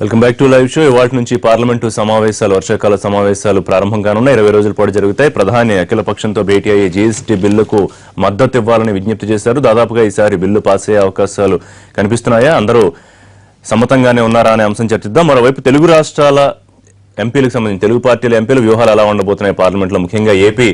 Welcome back to live show. ఇవాటి నుంచి parliament సమావేశాలు, వర్షాకాల సమావేశాలు ప్రారంభం కానున్నాయి. 20 రోజుల పాటు జరుగుతాయి. ప్రధాని అఖిల పక్షంతో భేటీ అయ్యే జీఎస్టీ బిల్లుకు మద్దతు ఇవ్వాలని విజ్ఞప్తి చేశారు. దాదాపుగా ఈసారి బిల్లు పాస్ అయ్యే అవకాశాలు కనిపిస్తున్నాయా, అందరూ సమ్మతంగానే ఉన్నారా అనే అంశం చర్చిద్దాం. మరోవైపు తెలుగు రాష్ట్రాల ఎంపీలకు సంబంధించి తెలుగు పార్టీల ఎంపీల వ్యూహాలు ఎలా ఉండబోతున్నాయి పార్లమెంట్లో, ముఖ్యంగా ఏపీ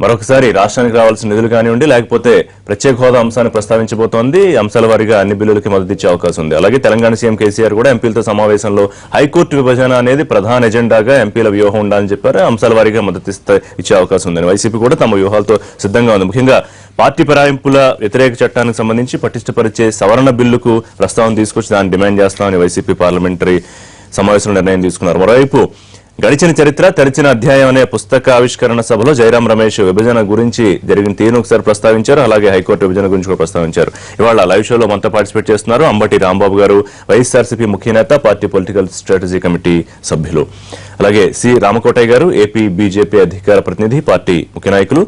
మరొకసారి రాష్ట్రానికి రావాల్సిన నిధులు కానివ్వండి, లేకపోతే ప్రత్యేక హోదా అంశాన్ని ప్రస్తావించబోతోంది. అంశాల వారీగా అన్ని బిల్లులకి మద్దతు ఇచ్చే అవకాశం ఉంది. అలాగే తెలంగాణ సీఎం కేసీఆర్ కూడా ఎంపీలతో సమావేశంలో హైకోర్టు విభజన అనేది ప్రధాన ఎజెండాగా ఎంపీల వ్యూహం ఉండాలని చెప్పారు. అంశాల వారీగా మద్దతు ఇచ్చే అవకాశం ఉందని వైసీపీ కూడా తమ వ్యూహాలతో సిద్ధంగా ఉంది. ముఖ్యంగా పార్టీ ఫిరాయింపుల వ్యతిరేక చట్టానికి సంబంధించి పటిష్టపరిచే సవరణ బిల్లుకు ప్రస్తావన తీసుకొచ్చి దాన్ని డిమాండ్ చేస్తామని వైసీపీ పార్లమెంటరీ సమావేశంలో నిర్ణయం తీసుకున్నారు. మరోవైపు గడిచిన చరిత్ర తెరిచిన అధ్యాయం అనే పుస్తక ఆవిష్కరణ సభలో జయరాం రమేష్ విభజన గురించి జరిగిన తీరును ఒకసారి ప్రస్తావించారు. అలాగే హైకోర్టు విభజన గురించి కూడా ప్రస్తావించారు. ఇవాళ లైవ్ షోలో మనతో పార్టిసిపేట్ చేస్తున్నారు అంబటి రాంబాబు గారు, వైఎస్ఆర్సీపీ ముఖ్య నేత, పార్టీ పొలిటికల్ స్ట్రాటజీ కమిటీ సభ్యులు. అలాగే సి రామకోటయ్య గారు, ఏపీ బీజేపీ అధికార ప్రతినిధి, పార్టీ ముఖ్య నాయకులు.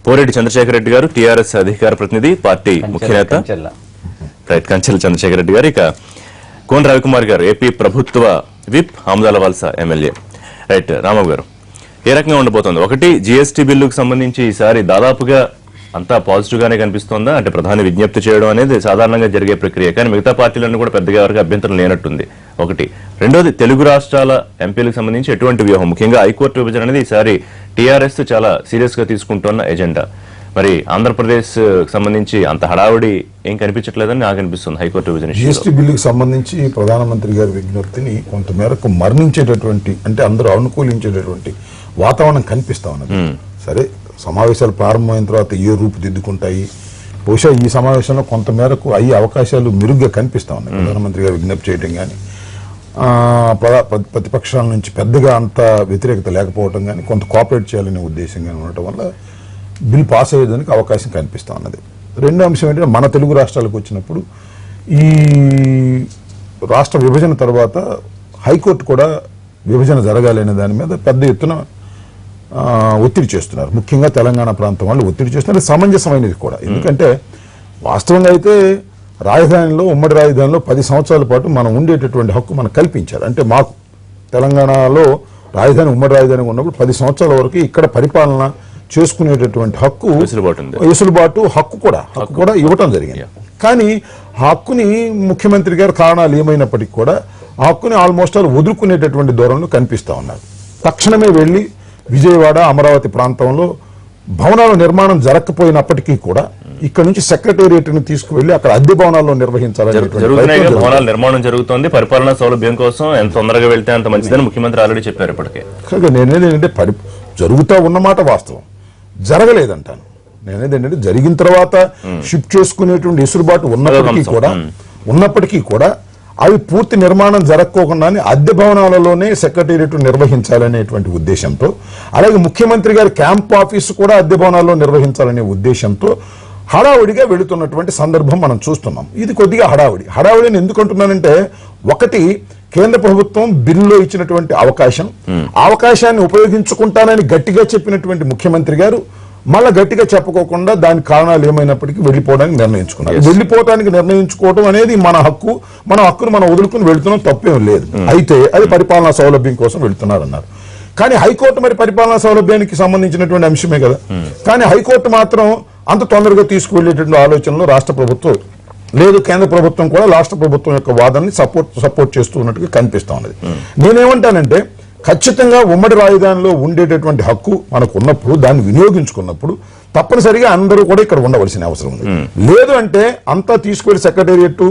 పోరెడ్డి చంద్రశేఖర్ రెడ్డి గారు, టీఆర్ఎస్ అధికార ప్రతినిధి, పార్టీ ముఖ్య నేత. కంచెల చంద్రశేఖర్ రెడ్డి గారు. ఇక కోన రవికుమార్ గారు, ఏపీ ప్రభుత్వ విప్, ఆమదాల వలస ఎమ్మెల్యే. రైట్ రాంబాబు గారు, ఏ రకంగా ఉండబోతోంది? ఒకటి, జీఎస్టీ బిల్లుకు సంబంధించి ఈసారి దాదాపుగా అంతా పాజిటివ్ గానే కనిపిస్తోందా? అంటే ప్రధాని విజ్ఞప్తి చేయడం అనేది సాధారణంగా జరిగే ప్రక్రియ, కానీ మిగతా పార్టీలన్నీ కూడా పెద్దగా ఎవరికి అభ్యంతరం లేనట్టుంది. ఒకటి. రెండోది, తెలుగు రాష్ట్రాల ఎంపీలకు సంబంధించి ఎటువంటి వ్యూహం, ముఖ్యంగా హైకోర్టు విభజన అనేది ఈసారి టీఆర్ఎస్ చాలా సీరియస్ గా తీసుకుంటున్న ఎజెండా. మరి ఆంధ్రప్రదేశ్ సంబంధించి అంత హడావుడి ఏం కనిపించట్లేదని నాకు అనిపిస్తుంది. హైకోర్టు విభజన జీఎస్టీ బిల్లుకి సంబంధించి ప్రధానమంత్రి గారి విజ్ఞప్తిని కొంతమేరకు మరణించేటటువంటి, అంటే అందరూ అనుకూలించేటటువంటి వాతావరణం కనిపిస్తా ఉన్నది. సరే, సమావేశాలు ప్రారంభమైన తర్వాత ఏ రూపుదిద్దుకుంటాయి, బహుశా ఈ సమావేశంలో కొంతమేరకు అయ్యే అవకాశాలు మెరుగ్గా కనిపిస్తా ఉన్నాయి. ప్రధానమంత్రి గారు విజ్ఞప్తి చేయడం కానీ, ప్రతిపక్షాల నుంచి పెద్దగా అంత వ్యతిరేకత లేకపోవడం కానీ, కొంత కోఆపరేట్ చేయాలనే ఉద్దేశం కానీ ఉండటం వల్ల బిల్ పాస్ అయ్యేదానికి అవకాశం కనిపిస్తూ ఉన్నది. రెండో అంశం ఏంటంటే, మన తెలుగు రాష్ట్రాలకు వచ్చినప్పుడు ఈ రాష్ట్ర విభజన తర్వాత హైకోర్టు కూడా విభజన జరగాలి అనే దాని మీద పెద్ద ఎత్తున ఒత్తిడి చేస్తున్నారు. ముఖ్యంగా తెలంగాణ ప్రాంతం వాళ్ళు ఒత్తిడి చేస్తున్నారు. సమంజసమైనది కూడా. ఎందుకంటే వాస్తవంగా అయితే రాజధానిలో, ఉమ్మడి రాజధానిలో 10 సంవత్సరాల పాటు మనం ఉండేటటువంటి హక్కు మనకు కల్పించారు. అంటే మాకు తెలంగాణలో రాజధాని, ఉమ్మడి రాజధాని ఉన్నప్పుడు 10 సంవత్సరాల వరకు ఇక్కడ పరిపాలన చేసుకునేటటువంటి హక్కు, వెసులుబాటు, హక్కు కూడా ఇవ్వటం జరిగింది. కానీ హక్కుని ముఖ్యమంత్రి గారు కారణాలు ఏమైనప్పటికీ కూడా ఆ హక్కుని ఆల్మోస్ట్ ఆల్ వదులుకునేటటువంటి ధోరణిలో కనిపిస్తా ఉన్నారు. తక్షణమే వెళ్లి విజయవాడ, అమరావతి ప్రాంతంలో భవనాల నిర్మాణం జరగకపోయినప్పటికీ కూడా ఇక్కడ నుంచి సెక్రటేరియట్ ని తీసుకువెళ్లి అక్కడ అద్దె భవనాల్లో నిర్వహించాలని భవనాల నిర్మాణం జరుగుతోంది. పరిపాలనా సౌలభ్యం కోసం ఎంత తొందరగా వెళ్తే అంత మంచిదని ముఖ్యమంత్రి ఆల్రెడీ చెప్పారు. ఇప్పటికే నేనేంటంటే జరుగుతూ ఉన్నమాట వాస్తవం, జరగలేదంటాను. నేనేంటంటే జరిగిన తర్వాత షిఫ్ట్ చేసుకునేటువంటి వెసులుబాటు ఉన్నప్పటికీ కూడా అవి పూర్తి నిర్మాణం జరగకోకుండానే అద్దె భవనాలలోనే సెక్రటేరియట్ నిర్వహించాలనేటువంటి ఉద్దేశంతో, అలాగే ముఖ్యమంత్రి గారి క్యాంప్ ఆఫీసు కూడా అద్దె భవనాల్లో నిర్వహించాలనే ఉద్దేశంతో హడావుడిగా వెళుతున్నటువంటి సందర్భం మనం చూస్తున్నాం. ఇది కొద్దిగా హడావుడిని ఎందుకంటున్నానంటే, ఒకటి, కేంద్ర ప్రభుత్వం బిల్లులో ఇచ్చినటువంటి అవకాశాన్ని ఉపయోగించుకుంటానని గట్టిగా చెప్పినటువంటి ముఖ్యమంత్రి గారు మళ్ళా గట్టిగా చెప్పుకోకుండా దాని కారణాలు ఏమైనప్పటికీ వెళ్లిపోవడానికి నిర్ణయించుకున్నారు. వెళ్లిపోవడానికి నిర్ణయించుకోవడం అనేది మన హక్కును మనం వదులుకుని వెళుతున్నాం, తప్పేం లేదు. అయితే అది పరిపాలనా సౌలభ్యం కోసం వెళుతున్నారన్నారు. కానీ హైకోర్టు మరి పరిపాలనా సౌలభ్యానికి సంబంధించినటువంటి అంశమే కదా. కానీ హైకోర్టు మాత్రం అంత తొందరగా తీసుకువెళ్లేటువంటి ఆలోచనలో రాష్ట్ర ప్రభుత్వం లేదు. కేంద్ర ప్రభుత్వం కూడా రాష్ట్ర ప్రభుత్వం యొక్క వాదనని సపోర్ట్ చేస్తూ ఉన్నట్టుగా కనిపిస్తా ఉన్నది. నేనేమంటానంటే, ఖచ్చితంగా ఉమ్మడి రాజధానిలో ఉండేటటువంటి హక్కు మనకు ఉన్నప్పుడు, దాన్ని వినియోగించుకున్నప్పుడు తప్పనిసరిగా అందరూ కూడా ఇక్కడ ఉండవలసిన అవసరం ఉంది. లేదు అంటే అంతా తీసుకువెళ్లి సెక్రటేరియట్,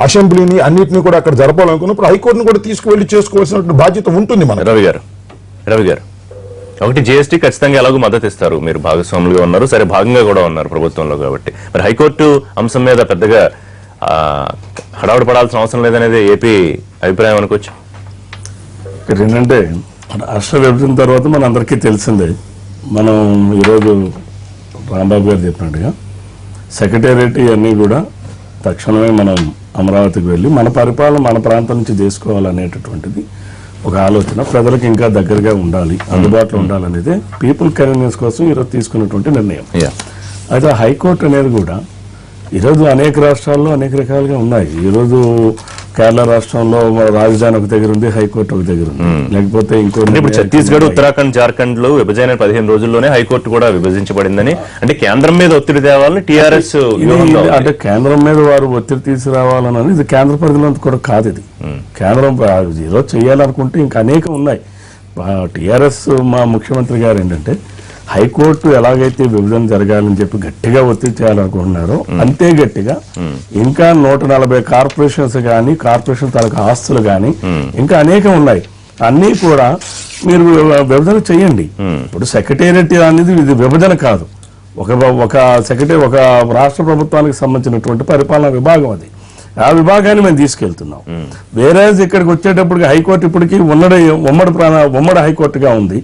అసెంబ్లీని అన్నింటినీ కూడా అక్కడ జరపాలనుకున్నప్పుడు హైకోర్టును కూడా తీసుకువెళ్లి చేసుకోవాల్సిన బాధ్యత ఉంటుంది మన. రవి గారు, ఒకటి, జీఎస్టీ ఖచ్చితంగా ఎలాగో మద్దతు ఇస్తారు, మీరు భాగస్వాములుగా ఉన్నారు, సరే భాగంగా కూడా ఉన్నారు ప్రభుత్వంలో కాబట్టి. మరి హైకోర్టు అంశం మీద పెద్దగా హడావుడి పడాల్సిన అవసరం లేదనేది ఏపీ అభిప్రాయం అనుకోవచ్చు. ఏంటంటే, రాష్ట్ర విభజన తర్వాత మన అందరికీ తెలిసిందే, మనం ఈరోజు రాంబాబు గారు చెప్పినట్టుగా సెక్రటేరియట్ ఇవన్నీ కూడా తక్షణమే మనం అమరావతికి వెళ్ళి మన పరిపాలన మన ప్రాంతం నుంచి చేసుకోవాలనేటటువంటిది ఒక ఆలోచన. ప్రజలకు ఇంకా దగ్గరగా ఉండాలి, అందుబాటులో ఉండాలనేది పీపుల్ కన్వీనియన్స్ కోసం ఈరోజు తీసుకున్నటువంటి నిర్ణయం. అయితే హైకోర్టు అనేది కూడా ఈరోజు అనేక రాష్ట్రాల్లో అనేక రకాలుగా ఉన్నాయి. ఈరోజు కేరళ రాష్ట్రంలో రాజధాని ఒక దగ్గర ఉంది, హైకోర్టు ఒక దగ్గర ఉంది, లేకపోతే ఇంకో అంటే ఇప్పుడు ఛత్తీస్గఢ్, ఉత్తరాఖండ్, జార్ఖండ్ లో విభజన 15 రోజుల్లోనే హైకోర్టు కూడా విభజించబడిందని, అంటే కేంద్రం మీద ఒత్తిడి తేవాలని టీఆర్ఎస్ అంటే కేంద్రం మీద వారు ఒత్తిడి తీసుకురావాలని, ఇది కేంద్ర పరిధిలో కూడా కాదు. ఇది కేంద్రం ఏదో చేయాలనుకుంటే ఇంకా అనేకం ఉన్నాయి. టీఆర్ఎస్ మా ముఖ్యమంత్రి గారు ఏంటంటే హైకోర్టు ఎలాగైతే విభజన జరగాలని చెప్పి గట్టిగా ఒత్తిడి చేయాలనుకుంటున్నారో అంతే గట్టిగా ఇంకా 140 కార్పొరేషన్స్ కానీ, కార్పొరేషన్ తాలూకా ఆస్తులు కానీ ఇంకా అనేకం ఉన్నాయి. అన్నీ కూడా మీరు విభజన చేయండి. ఇప్పుడు సెక్రటేరియట్ అనేది ఇది విభజన కాదు, ఒక సెక్రటరీ, ఒక రాష్ట్ర ప్రభుత్వానికి సంబంధించినటువంటి పరిపాలనా విభాగం అది. ఆ విభాగాన్ని మేము తీసుకెళ్తున్నాం. వేరే ఇక్కడికి వచ్చేటప్పటికి హైకోర్టు ఇప్పటికీ ఉమ్మడి హైకోర్టుగా ఉంది.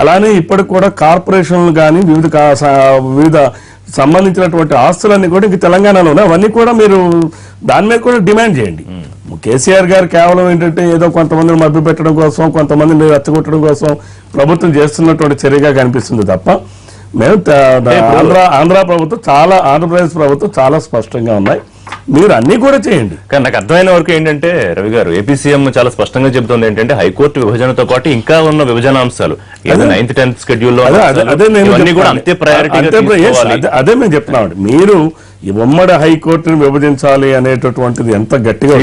అలానే ఇప్పటికి కూడా కార్పొరేషన్లు కానీ వివిధ సంబంధించినటువంటి ఆస్తులన్నీ కూడా ఇంక తెలంగాణలోనే, అవన్నీ కూడా మీరు దాని మీద కూడా డిమాండ్ చేయండి. కేసీఆర్ గారు కేవలం ఏంటంటే ఏదో కొంతమందిని మభ్య పెట్టడం కోసం, కొంతమందిని రెచ్చగొట్టడం కోసం ప్రభుత్వం చేస్తున్నటువంటి చర్యగా కనిపిస్తుంది తప్ప మేము ఆంధ్రప్రదేశ్ ప్రభుత్వం చాలా స్పష్టంగా ఉన్నాయి. మీరు అన్ని కూడా చేయండి. కానీ నాకు అర్థమైన వరకు ఏంటంటే రవి గారు, ఏపీ సీఎం చాలా స్పష్టంగా చెబుతుంది ఏంటంటే హైకోర్టు విభజనతో పాటు ఇంకా ఉన్న విభజన అంశాలు 9th 10th షెడ్యూల్లో అంతే ప్రయారిటీ. అదే మేము చెప్తున్నామండి. మీరు ఈ ఉమ్మడి హైకోర్టును విభజించాలి అనేటటువంటిది ఎంత గట్టిగా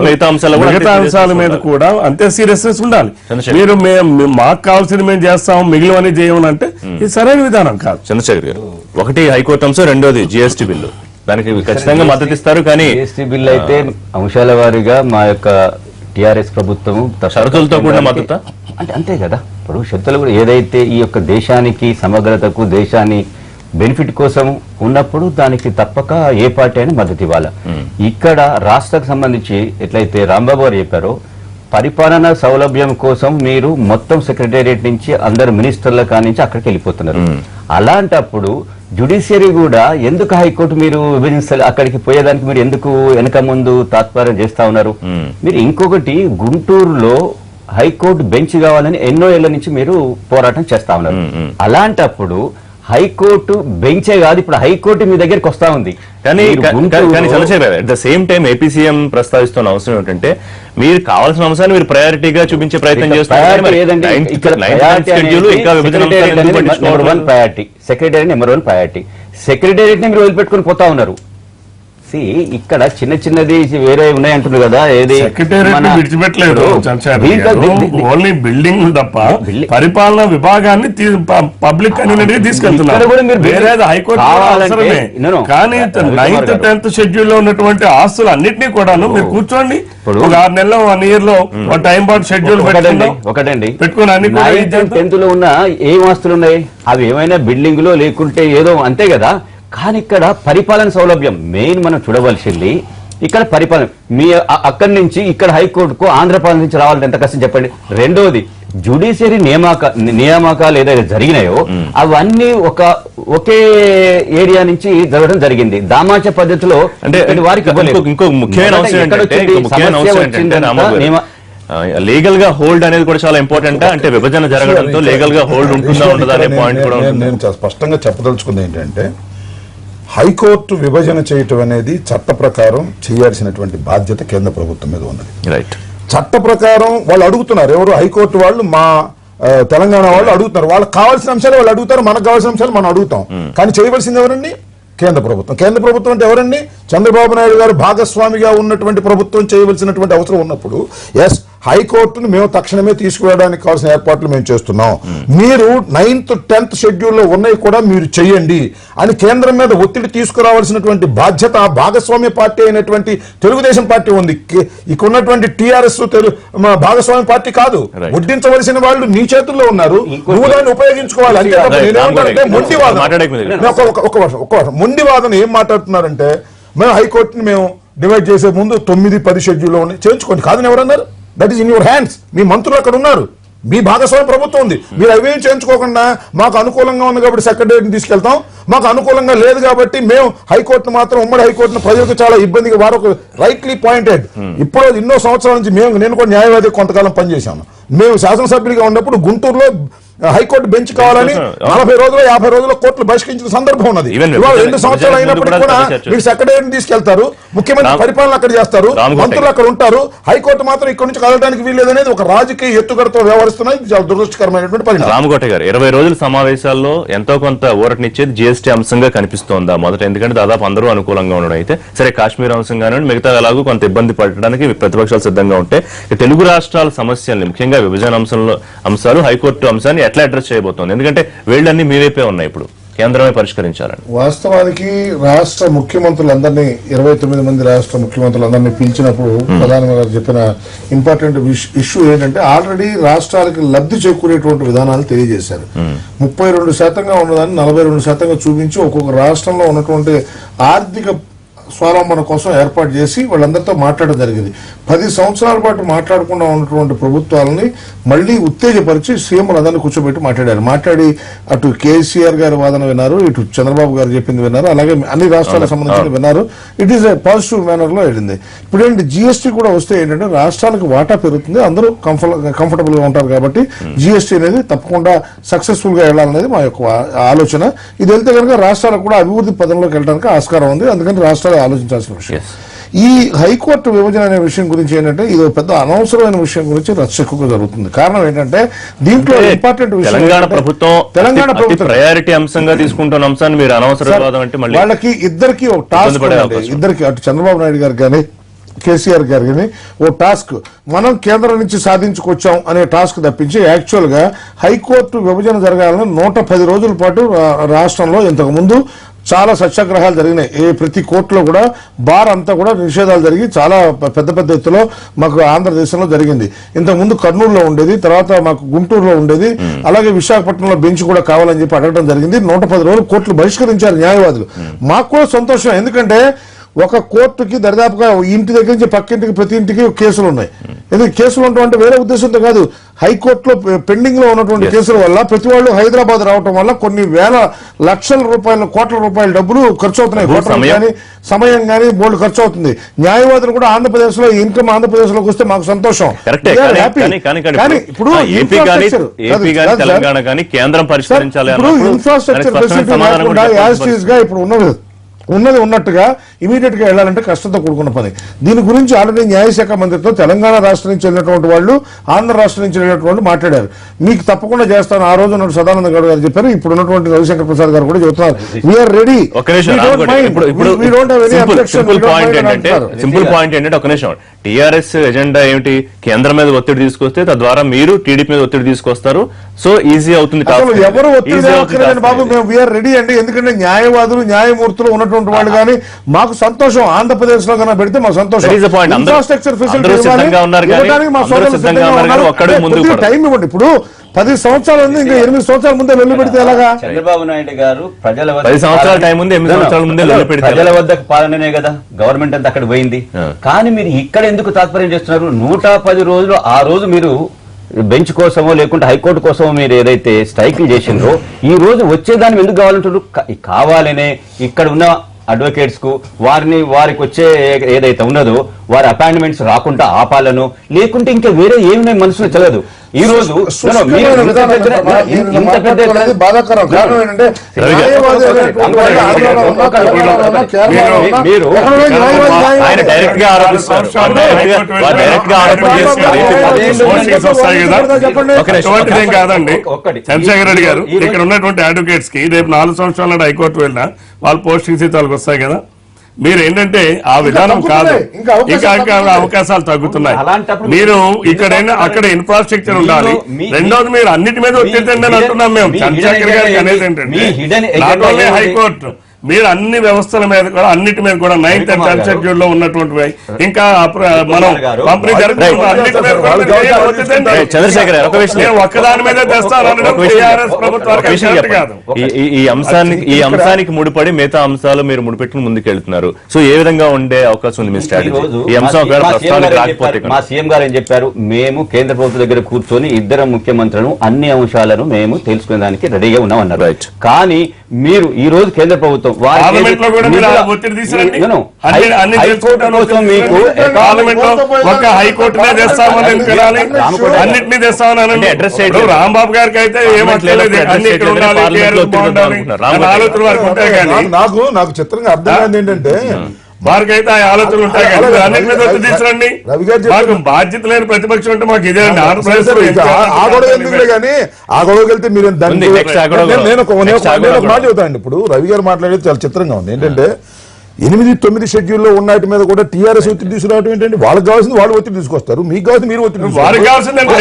మిగతా అంశాల మీద కూడా అంతే సీరియస్నెస్ ఉండాలి. మీరు మాకు కావాల్సింది మేము చేస్తాం, మిగిలినవన్నీ చేయమనంటే ఇది సరైన విధానం కాదు. చంద్రశేఖర్ గారు, ఒకటి హైకోర్టు అంశం, రెండోది జిఎస్టీ బిల్లు, దానికి ఖచ్చితంగా మద్దతు ఇస్తారు. కానీ జిఎస్టీ బిల్ అయితే అంశాల వారీగా మా యొక్క టిఆర్ఎస్ ప్రభుత్వం షరతులతో కూడిన మద్దతు అంటే అంతే కదా. ఇప్పుడు షరతులు కూడా ఏదైతే ఈ యొక్క దేశానికి సమగ్రతకు, దేశాన్ని బెనిఫిట్ కోసం ఉన్నప్పుడు దానికి తప్పక ఏ పార్టీ అయినా మద్దతు ఇవ్వాలి. ఇక్కడ రాష్ట్రకు సంబంధించి ఎట్లయితే రాంబాబు గారు చెప్పారో, పరిపాలన సౌలభ్యం కోసం మీరు మొత్తం సెక్రటేరియట్ నుంచి అందరు మినిస్టర్ల కానించి అక్కడికి వెళ్ళిపోతున్నారు. అలాంటప్పుడు జ్యుడిషియరీ కూడా ఎందుకు హైకోర్టు మీరు విభజించాలి, అక్కడికి పోయేదానికి మీరు ఎందుకు వెనక ముందు తాత్పర్యం చేస్తా ఉన్నారు? మీరు ఇంకొకటి, గుంటూరులో హైకోర్టు బెంచ్ కావాలని ఎన్నో ఏళ్ల నుంచి మీరు పోరాటం చేస్తా ఉన్నారు. అలాంటప్పుడు హైకోర్టు బెంచే కాదు, ఇప్పుడు హైకోర్టు మీ దగ్గరికి వస్తా ఉంది. కానీ Chandrashekar, at the same time AP CM ప్రస్తావిస్తున్న అవసరం ఏంటంటే మీరు కావాల్సిన అంశాన్ని మీరు ప్రయారిటీగా చూపించే ప్రయత్నం చేస్తున్నారు. సెక్రటరీ నెంబర్ 1 ప్రయారిటీ, సెక్రటేరియట్ ని మీరు వదిలిపెట్టుకుని పోతా ఉన్నారు. ఇక్కడ చిన్న చిన్నది వేరే ఉన్నాయంటున్నారు కదా, ఏది విడిచిపెట్టలేదు, ఓన్లీ బిల్డింగ్ తప్ప పరిపాలనా విభాగాన్ని పబ్లిక్ కమ్యూనిటీ తీసుకెళ్తున్నారు. కానీ 9th 10th షెడ్యూల్ లో ఉన్నటువంటి ఆస్తులు అన్నింటినీ కూడా మీరు కూర్చోండి, ఒక 6 నెలలు 1 year లో టైం పాటు షెడ్యూల్ ఒకటండి పెట్టుకుని అన్ని 9th 10th లో ఉన్న ఏం ఆస్తులు ఉన్నాయి, అవి ఏమైనా బిల్డింగ్ లో లేకుంటే ఏదో అంతే కదా. కానీ ఇక్కడ పరిపాలన సౌలభ్యం మెయిన్ మనం చూడవలసింది. ఇక్కడ పరిపాలన మీ అక్కడి నుంచి ఇక్కడ హైకోర్టుకు ఆంధ్రప్రదేశ్ నుంచి రావాలని ఎంత కష్టం చెప్పండి. రెండోది, జ్యుడిషియరీ నియామకాలు ఏదైతే జరిగినాయో అవన్నీ ఒకే ఏరియా నుంచి జరగడం జరిగింది. దామాచ పద్ధతిలో వారికి లీగల్ గా హోల్డ్ అనేది కూడా చాలా ఇంపార్టెంట్. అంటే విభజన జరగడంతో లీగల్ గా హోల్డ్ ఉంటుందా ఉండదా అనే పాయింట్ కూడా నేను స్పష్టంగా చెప్పదలుచుకుంది ఏంటంటే, హైకోర్టు విభజన చేయటం అనేది చట్ట ప్రకారం చేయాల్సినటువంటి బాధ్యత కేంద్ర ప్రభుత్వం మీద ఉన్నది. రైట్. చట్ట ప్రకారం వాళ్ళు అడుగుతున్నారు, ఎవరు హైకోర్టు వాళ్ళు, మా తెలంగాణ వాళ్ళు అడుగుతున్నారు. వాళ్ళకి కావాల్సిన అంశాలు వాళ్ళు అడుగుతారు, మనకు కావాల్సిన అంశాలు మనం అడుగుతాం. కానీ చేయవలసింది ఎవరండి? కేంద్ర ప్రభుత్వం. కేంద్ర ప్రభుత్వం అంటే ఎవరండి? చంద్రబాబు నాయుడు గారు భాగస్వామిగా ఉన్నటువంటి ప్రభుత్వం చేయవలసినటువంటి అవసరం ఉన్నప్పుడు ఎస్, హైకోర్టును మేము తక్షణమే తీసుకువెళ్ళడానికి కావాల్సిన ఏర్పాట్లు మేము చేస్తున్నాం, మీరు 9th 10th షెడ్యూల్లో ఉన్నాయి కూడా మీరు చెయ్యండి అని కేంద్రం మీద ఒత్తిడి తీసుకురావాల్సినటువంటి బాధ్యత ఆ భాగస్వామ్య పార్టీ అయినటువంటి తెలుగుదేశం పార్టీ ఉంది. ఇక ఉన్నటువంటి టీఆర్ఎస్ భాగస్వామ్య పార్టీ కాదు. వడ్డించవలసిన వాళ్ళు నీ చేతుల్లో ఉన్నారు, నువ్వు దాన్ని ఉపయోగించుకోవాలి. అంటే మొండి వాదన ఏం మాట్లాడుతున్నారంటే, మేము హైకోర్టుని మేము డివైడ్ చేసే ముందు 9-10 షెడ్యూల్లో ఉన్నాయి, చేయించుకోండి. కాదని ఎవరన్నారు? That is in your hands. మీ మంత్రులు అక్కడ ఉన్నారు, మీ భాగస్వామ్య ప్రభుత్వం ఉంది. మీరు అవేం చేయించుకోకుండా మాకు అనుకూలంగా ఉంది కాబట్టి సెక్రటరీని తీసుకెళ్తాం, మాకు అనుకూలంగా లేదు కాబట్టి మేము హైకోర్టును మాత్రం, ఉమ్మడి హైకోర్టును ప్రజలకు చాలా ఇబ్బందిగా, వారు రైట్లీ పాయింటెడ్. ఇప్పుడు ఎన్నో సంవత్సరాల నుంచి నేను కూడా న్యాయవాది కొంతకాలం పనిచేశాను. మేము శాసనసభ్యుడిగా ఉన్నప్పుడు గుంటూరులో హైకోర్టు బెంచ్ కావాలని 40 రోజులు 50 రోజుల్లో కోర్టులు బహిష్కరించిన సందర్భం ఉన్నది. Even ఇవాళ విభజన- 2 సంవత్సరాలు విభజన అయినప్పటికీ ముందు కూడా కూడా చర్చ మీరు సెక్రటరీని తీసుకెళ్తారు, ముఖ్యమంత్రి పరిపాలన అక్కడ చేస్తారు, రామకోట మంత్రులు అక్కడ ఉంటారు, హైకోర్టు మాత్రం ఇక్కడ నుంచి కదలడానికి వీల్లేదనేది ఒక రాజకీయ ఎత్తుగడతో వ్యవహరిస్తున్నాయి. చాలా దురదృష్టకరమైనటువంటి పరిణామం. రామకోట గారు 20 రోజుల సమావేశాల్లో ఎంతో కొంత ఊరటనిచ్చేది జీఎస్టీ అంశంగా కనిపిస్తోందా మొదట? ఎందుకంటే దాదాపు అందరూ అనుకూలంగా ఉండడం అయితే సరే, కాశ్మీర్ అంశం కానివ్వండి, మిగతా ఎలాగో కొంత ఇబ్బంది పడడానికి ప్రతిపక్షాలు సిద్ధంగా ఉంటే తెలుగు రాష్ట్రాల సమస్యల్ని ముఖ్యంగా విభజన అంశాలు హైకోర్టు అంశాన్ని ఎట్లా అడ్రస్ చేయబోతోంది? ఎందుకంటే వీళ్ళన్నీ మీ వైపే ఉన్నాయి, ఇప్పుడు కేంద్రమే పరిష్కరించాలని. వాస్తవానికి రాష్ట్ర ముఖ్యమంత్రులందరినీ 29 మంది రాష్ట్ర ముఖ్యమంత్రులందరినీ పిలిచినప్పుడు ప్రధానమంత్రి గారు చెప్పిన ఇంపార్టెంట్ ఇష్యూ ఏంటంటే ఆల్రెడీ రాష్ట్రాలకు లబ్ధి చేకూరేటువంటి విధానాలు తెలియజేశారు. 32% ఉన్నదాన్ని 42% చూపించి ఒక్కొక్క రాష్ట్రంలో ఉన్నటువంటి ఆర్థిక స్వావలంబన కోసం ఏర్పాటు చేసి వాళ్ళందరితో మాట్లాడడం జరిగింది. 10 సంవత్సరాల పాటు మాట్లాడకుండా ఉన్నటువంటి ప్రభుత్వాలని మళ్లీ ఉత్తేజపరిచి సీఎంలందరినీ కూర్చోబెట్టి మాట్లాడి అటు కేసీఆర్ గారి వాదన విన్నారు, ఇటు చంద్రబాబు గారు చెప్పింది విన్నారు, అలాగే అన్ని రాష్ట్రాలకు సంబంధించిన విన్నారు. It is a positive manner లో వెళ్ళింది. ఇప్పుడు ఏంటి జీఎస్టీ కూడా వస్తే ఏంటంటే రాష్ట్రాలకు వాటా పెరుగుతుంది, అందరూ కంఫర్టబుల్ గా ఉంటారు కాబట్టి జీఎస్టీ అనేది తప్పకుండా సక్సెస్ఫుల్ గా వెళ్లాలనేది మా యొక్క ఆలోచన. ఇది వెళ్తే కనుక రాష్ట్రాలకు కూడా అభివృద్ధి పదంలోకి వెళ్ళడానికి ఆస్కారం ఉంది. అందుకని రాష్ట్రాలు ఆలోచించాల్సిన విషయం. ఈ హైకోర్టు విభజన అనే విషయం గురించి ఏంటంటే ఇది పెద్ద అనవసరమైన విషయం గురించి రచ్చ ఎక్కువగా జరుగుతుంది. కారణం ఏంటంటే దీంట్లో ఇంపార్టెంట్ విషయం తెలంగాణ ప్రభుత్వం ప్రయారిటీ అంశంగా తీసుకుంటున్న అంశాన్ని మీరు అనవసర వివాదం అంటే మళ్ళీ వాళ్ళకి ఇద్దరికి ఒక టాస్క్, ఇద్దరికి అటు చంద్రబాబు నాయుడు గారు కానీ కేసీఆర్ గారు కానీ ఓ టాస్క్ మనం కేంద్రం నుంచి సాధించుకొచ్చాం అనే టాస్క్ తప్పించి యాక్చువల్ గా హైకోర్టు విభజన జరగాలని 110 రోజుల పాటు రాష్ట్రంలో ఇంతకు ముందు చాలా సత్యాగ్రహాలు జరిగినాయి. ప్రతి కోర్టులో కూడా బార్ అంతా కూడా నిషేధాలు జరిగి చాలా పెద్ద పెద్ద ఎత్తులో మాకు ఆంధ్రదేశంలో జరిగింది. ఇంతకుముందు కర్నూలులో ఉండేది, తర్వాత మాకు గుంటూరులో ఉండేది, అలాగే విశాఖపట్నంలో బెంచ్ కూడా కావాలని చెప్పి అడగడం జరిగింది. 110 రోజులు కోర్టులు బహిష్కరించారు న్యాయవాదులు. మాకు కూడా సంతోషం, ఎందుకంటే ఒక కోర్టుకి దరిదాపుగా ఇంటి దగ్గర నుంచి పక్కింటికి ప్రతి ఇంటికి కేసులు ఉన్నాయి. ఎందుకు కేసులు ఉంటామంటే వేరే ఉద్దేశంతో కాదు, హైకోర్టులో పెండింగ్ లో ఉన్నటువంటి కేసుల వల్ల ప్రతి వాళ్ళు హైదరాబాద్ రావడం వల్ల కొన్ని వేల లక్షల రూపాయలు కోట్ల రూపాయల డబ్బులు ఖర్చు అవుతున్నాయి. సమయం కానీ బోర్డు ఖర్చు అవుతుంది. న్యాయవాదులు కూడా ఆంధ్రప్రదేశ్ లో ఇన్కమ్ ఆంధ్రప్రదేశ్ లోకి వస్తే మాకు సంతోషం. ఇప్పుడు ఇన్ఫ్రాస్ట్రక్చర్ ఫెసిలిటీ లేకుండా యాజ్ ఇట్ ఈజ్ గా ఇప్పుడు ఉన్నది ఉన్నట్టుగా ఇమీడియట్ గా వెళ్లాలంటే కష్టంతో కూడుకున్న పని. దీని గురించి ఆల్రెడీ న్యాయశాఖ మంత్రితో తెలంగాణ రాష్ట్రం నుంచి వెళ్ళినటువంటి వాళ్ళు, ఆంధ్ర రాష్ట్రం నుంచి వెళ్ళినటువంటి మాట్లాడారు. మీకు తప్పకుండా చేస్తాను. ఆ రోజు ఉన్నట్టు సదానంద గౌడ్ గారు చెప్పారు, ఇప్పుడు ఉన్నటువంటి రవిశంకర్ ప్రసాద్ గారు కూడా చెబుతున్నారు వీఆర్ రెడీ. సింపుల్ పాయింట్ ఏంటంటే ఒక నిమిషం, టీఆర్ఎస్ ఎజెండా ఏమిటి? కేంద్రం మీద ఒత్తిడి తీసుకొస్తే తద్వారా మీరు టీడీపీ మీద ఒత్తిడి తీసుకొస్తారు. సో ఈజీ అవుతుంది. ఎవరు ఒత్తిడి బాబు, మేము వీఆర్ రెడీ అండి. ఎందుకంటే న్యాయవాదులు న్యాయమూర్తులు ఉన్నటువంటి వాళ్ళు కానీ మాకు సంతోషం. ఆంధ్రప్రదేశ్ లో కన్నా పెడితే మాకు సంతోషం. ఇన్ఫ్రాస్ట్రక్చర్ ఫెసిలిటీ టైం ఇవ్వండి. ఇప్పుడు 10 సంవత్సరాలు ఉంది, ఇంకా 8 సంవత్సరాల ముందే వెళ్లి పెడితే ఎలాగా? చంద్రబాబు నాయుడు గారు ప్రజల 10 సంవత్సరాల టైం ఉంది, 8 సంవత్సరాల ముందే ప్రజల వద్దకు పాలననే కదా గవర్నమెంట్ అంతా అక్కడ పోయింది. కానీ మీరు ఇక్కడ ఎందుకు తాత్పర్యం చేస్తున్నారు? 110 రోజులు ఆ రోజు మీరు బెంచ్ కోసమో లేకుంటే హైకోర్టు కోసమో మీరు ఏదైతే స్ట్రైక్లు చేసిండ్రో ఈ రోజు వచ్చేదాన్ని ఎందుకు కావాలంటారు? కావాలనే ఇక్కడ ఉన్న అడ్వకేట్స్ కు వారికి వచ్చే ఏదైతే ఉన్నదో వారి అపాయింట్మెంట్స్ రాకుండా ఆపాలను, లేకుంటే ఇంకా వేరే ఏమి మనసులో చల్లదు. ఈ రోజు కాదండి. చంద్రశేఖర్ రెడ్డి గారు ఇక్కడ ఉన్నటువంటి అడ్వకేట్స్ కి రేపు 4 సంవత్సరాల నాడు హైకోర్టు వెళ్ళినా వాళ్ళు పోస్టింగ్ జీతాలకు వస్తాయి కదా. మీరు ఏంటంటే ఆ విధానం కాదు, ఇంకా అవకాశాలు తగ్గుతున్నాయి. మీరు ఇక్కడ అక్కడ ఇన్ఫ్రాస్ట్రక్చర్ ఉండాలి. రెండోది మీరు అన్నిటి మీద ఒత్తిడి అంటున్నాం మేము. చంద్రశేఖర్ గారికి అనేది ఏంటంటే హైకోర్టు మీరు అన్ని వ్యవస్థల మీద కూడా అన్నిటి మీద కూడా 9th and 10th షెడ్యూల్ లో ఉన్నటువంటి ఇంకా మనం పంపిణీ ఒక్కదాని మీద ఈ అంశానికి ముడిపడి మిగతా అంశాలు మీరు ముడిపెట్టుకుని ముందుకెళ్తున్నారు. సో ఏ విధంగా ఉండే అవకాశం ఉంది మీ స్ట్రాటజీ? ఈ అంశం మా సీఎం గారు ఏం చెప్పారు? మేము కేంద్ర ప్రభుత్వం దగ్గర కూర్చొని ఇద్దరు ముఖ్యమంత్రులను అన్ని అంశాలను మేము తెలుసుకునే దానికి రెడీగా ఉన్నామన్నారు. కానీ మీరు ఈ రోజు కేంద్ర ప్రభుత్వం వారికి పార్లమెంట్ లో కూడా మీరు నిధుల- ఆ ఒత్తిడి తీసుకురండి. నేను అన్ని హైకోర్టు తెలుసుకుంటాను. కోసం మీకు పార్లమెంట్ లో ఒక హైకోర్టునే తెస్తామని ఎందుకు వెళ్ళాలి? అన్నింటినీ తెస్తామని అంటే address ఇప్పుడు చేయట్లేదు. రాంబాబు గారికి అయితే ఏమట్లేదు, అన్ని ఇక్కడ ఉండాలి, TRS బాగుండాలి అనే ఆలోచన వారికి ఉంటాయి కానీ నాకు చిత్రంగా అర్థం కాదు ఏంటంటే వారికి అయితే ఆ ఆలోచనలు ఉంటాయి కానీ మీరు అన్నిటి మీద ఒత్తిడి తీసుకురండి. రవి గారు మాకు బాధ్యత లేని ప్రతిపక్షం అంటే మాకు ఇదేనండి ఆంధ్రప్రదేశ్ లో ఇంకా ఆ గొడవ ఎందుకులే కానీ ఆ గొడవకి వెళ్తే మీరు దాన్ని ఉంది, next ఆ గొడవ. నేను ఒక Next ఆ నేను ఒక గొడవ. మాట చెబుతాను. ఇప్పుడు రవి గారు మాట్లాడేది చాలా చిత్రంగా ఉంది. ఏంటంటే 8-9 షెడ్యూల్లో ఉన్నటి మీద కూడా టీఆర్ఎస్ ఒత్తిడి తీసుకురావడం ఏంటంటే వాళ్ళకి కావాల్సింది వాళ్ళు ఒత్తిడి తీసుకొస్తారు, మీకు కావాల్సింది మీరు ఒత్తిడి తీసుకొస్తారు. వారికి కావాల్సిందంటే